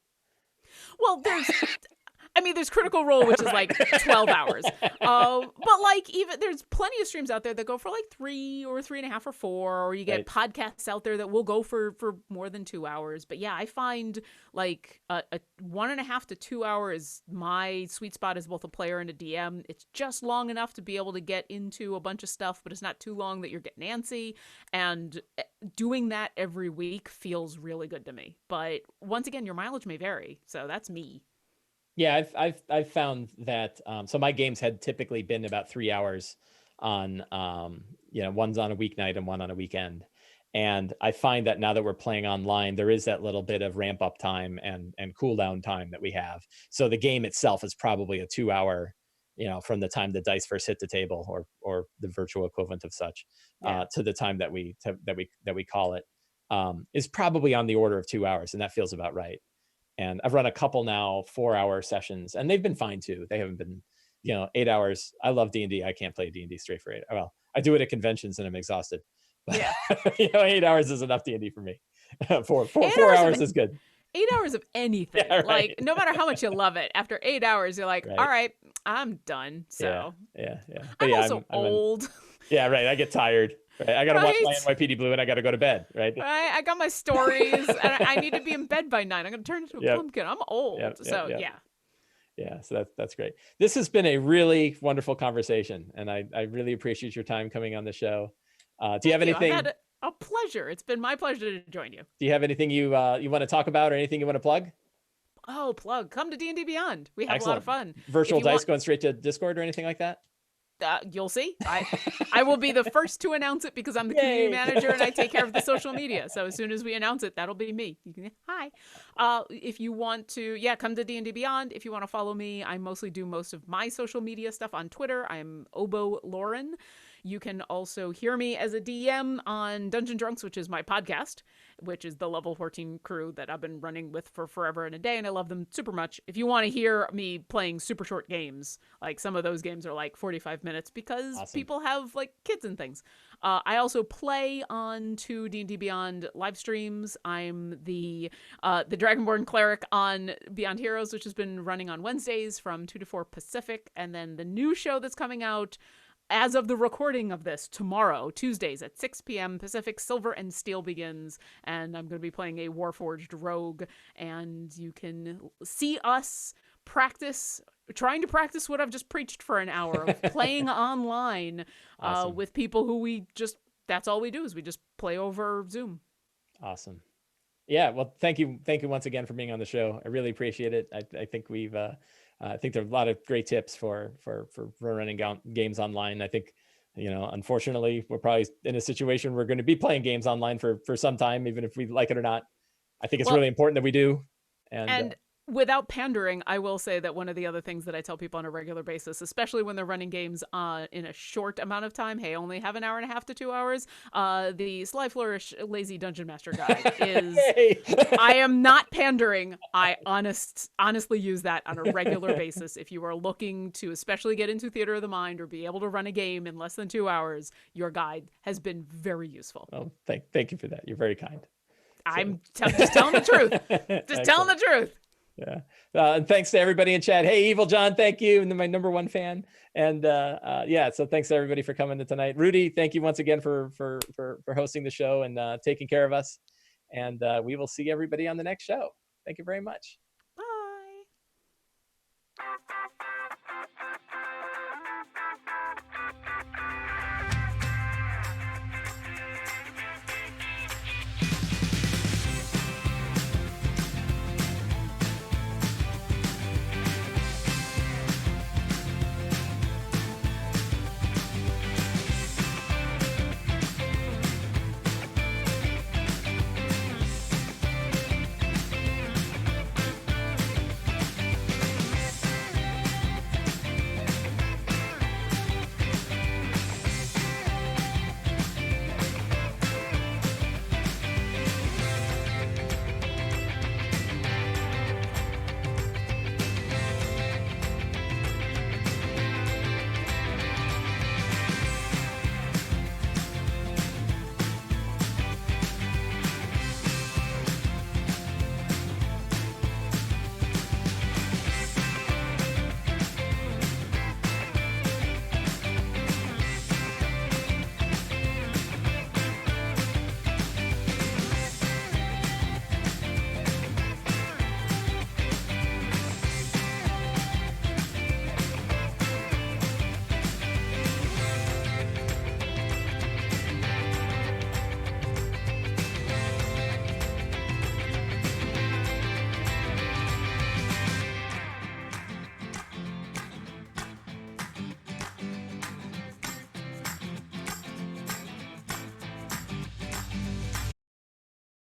[SPEAKER 2] Well, there's Critical Role, which is like 12 hours. But like even there's plenty of streams out there that go for like 3 or 3.5 or 4, or you get podcasts out there that will go for more than 2 hours. But yeah, I find like a 1.5 to 2 hours my sweet spot as both a player and a DM. It's just long enough to be able to get into a bunch of stuff, but it's not too long that you're getting antsy. And doing that every week feels really good to me. But once again, your mileage may vary, so that's me.
[SPEAKER 1] Yeah, I've found that so my games had typically been about 3 hours on one's on a weeknight and one on a weekend. And I find that now that we're playing online, there is that little bit of ramp up time and cool down time that we have. So the game itself is probably a 2-hour, from the time the dice first hit the table, or the virtual equivalent of such, to the time that we call it, is probably on the order of 2 hours, and that feels about right. And I've run a couple now 4-hour sessions, and they've been fine too. They haven't been, 8 hours. I love D&D. I can't play D&D straight for 8. Well, I do it at conventions and I'm exhausted. But,
[SPEAKER 2] Yeah.
[SPEAKER 1] 8 hours is enough D&D for me. Four hours is good.
[SPEAKER 2] 8 hours of anything.
[SPEAKER 1] Yeah, right.
[SPEAKER 2] Like, no matter how much you love it, after 8 hours, you're like,
[SPEAKER 1] Right.
[SPEAKER 2] all right, I'm done. So
[SPEAKER 1] Yeah.
[SPEAKER 2] I'm
[SPEAKER 1] But
[SPEAKER 2] also old.
[SPEAKER 1] yeah, right. I get tired. Right. I got to watch my
[SPEAKER 2] Right.
[SPEAKER 1] NYPD Blue and I got to go to bed. Right.
[SPEAKER 2] Right? I got my stories, and I need to be in bed by 9. I'm going to turn into a
[SPEAKER 1] Yep.
[SPEAKER 2] pumpkin. I'm old.
[SPEAKER 1] Yep,
[SPEAKER 2] So,
[SPEAKER 1] yep.
[SPEAKER 2] yeah.
[SPEAKER 1] Yeah, so that's great. This has been a really wonderful conversation, and I really appreciate your time coming on the show. Do you have
[SPEAKER 2] Thank
[SPEAKER 1] anything?
[SPEAKER 2] I've had a pleasure. It's been my pleasure to join you.
[SPEAKER 1] Do you have anything you want to talk about, or anything you want to plug?
[SPEAKER 2] Oh, plug. Come to D&D Beyond. We have a lot of fun.
[SPEAKER 1] Virtual
[SPEAKER 2] If you
[SPEAKER 1] dice
[SPEAKER 2] want-
[SPEAKER 1] going straight to Discord or anything like that?
[SPEAKER 2] You'll see. I will be the first to announce it because I'm the community
[SPEAKER 1] Yay.
[SPEAKER 2] manager and I take care of the social media. So as soon as we announce it, that'll be me. You can hi. If you want to, come to D&D Beyond. If you want to follow me, I mostly do most of my social media stuff on Twitter. I'm Obo Lauren. You can also hear me as a DM on Dungeon Drunks, which is my podcast, which is the level 14 crew that I've been running with for forever and a day, and I love them super much. If you want to hear me playing super short games, like some of those games are like 45 minutes because
[SPEAKER 1] Awesome.
[SPEAKER 2] people have like kids and things. I also play on 2 D&D Beyond live streams. I'm the Dragonborn cleric on Beyond Heroes, which has been running on Wednesdays from 2 to 4 Pacific, and then the new show that's coming out as of the recording of this, tomorrow, Tuesdays at 6 p.m. Pacific, Silver and Steel begins, and I'm going to be playing a Warforged rogue, and you can see us trying to practice what I've just preached for an hour of playing online
[SPEAKER 1] Awesome.
[SPEAKER 2] with people who that's all we do is we just play over Zoom.
[SPEAKER 1] Awesome. Yeah, well, thank you once again for being on the show. I really appreciate it. I think we've I think there are a lot of great tips for running games online. I think, unfortunately, we're probably in a situation we're going to be playing games online for some time, even if we like it or not. I think it's really important that we do. And
[SPEAKER 2] without pandering, I will say that one of the other things that I tell people on a regular basis, especially when they're running games in a short amount of time, hey, only have an hour and a half to 2 hours, the Sly Flourish Lazy Dungeon Master Guide is... I am not pandering. I honestly use that on a regular basis. If you are looking to especially get into Theater of the Mind or be able to run a game in less than 2 hours, your guide has been very useful.
[SPEAKER 1] Well, thank you for that. You're very kind.
[SPEAKER 2] I'm just telling the truth. Just telling the truth.
[SPEAKER 1] Yeah. And thanks to everybody in chat. Hey, Evil John, thank you. And my number one fan. And so thanks to everybody for coming tonight. Rudy, thank you once again for hosting the show and taking care of us. And we will see everybody on the next show. Thank you very much.
[SPEAKER 2] Bye.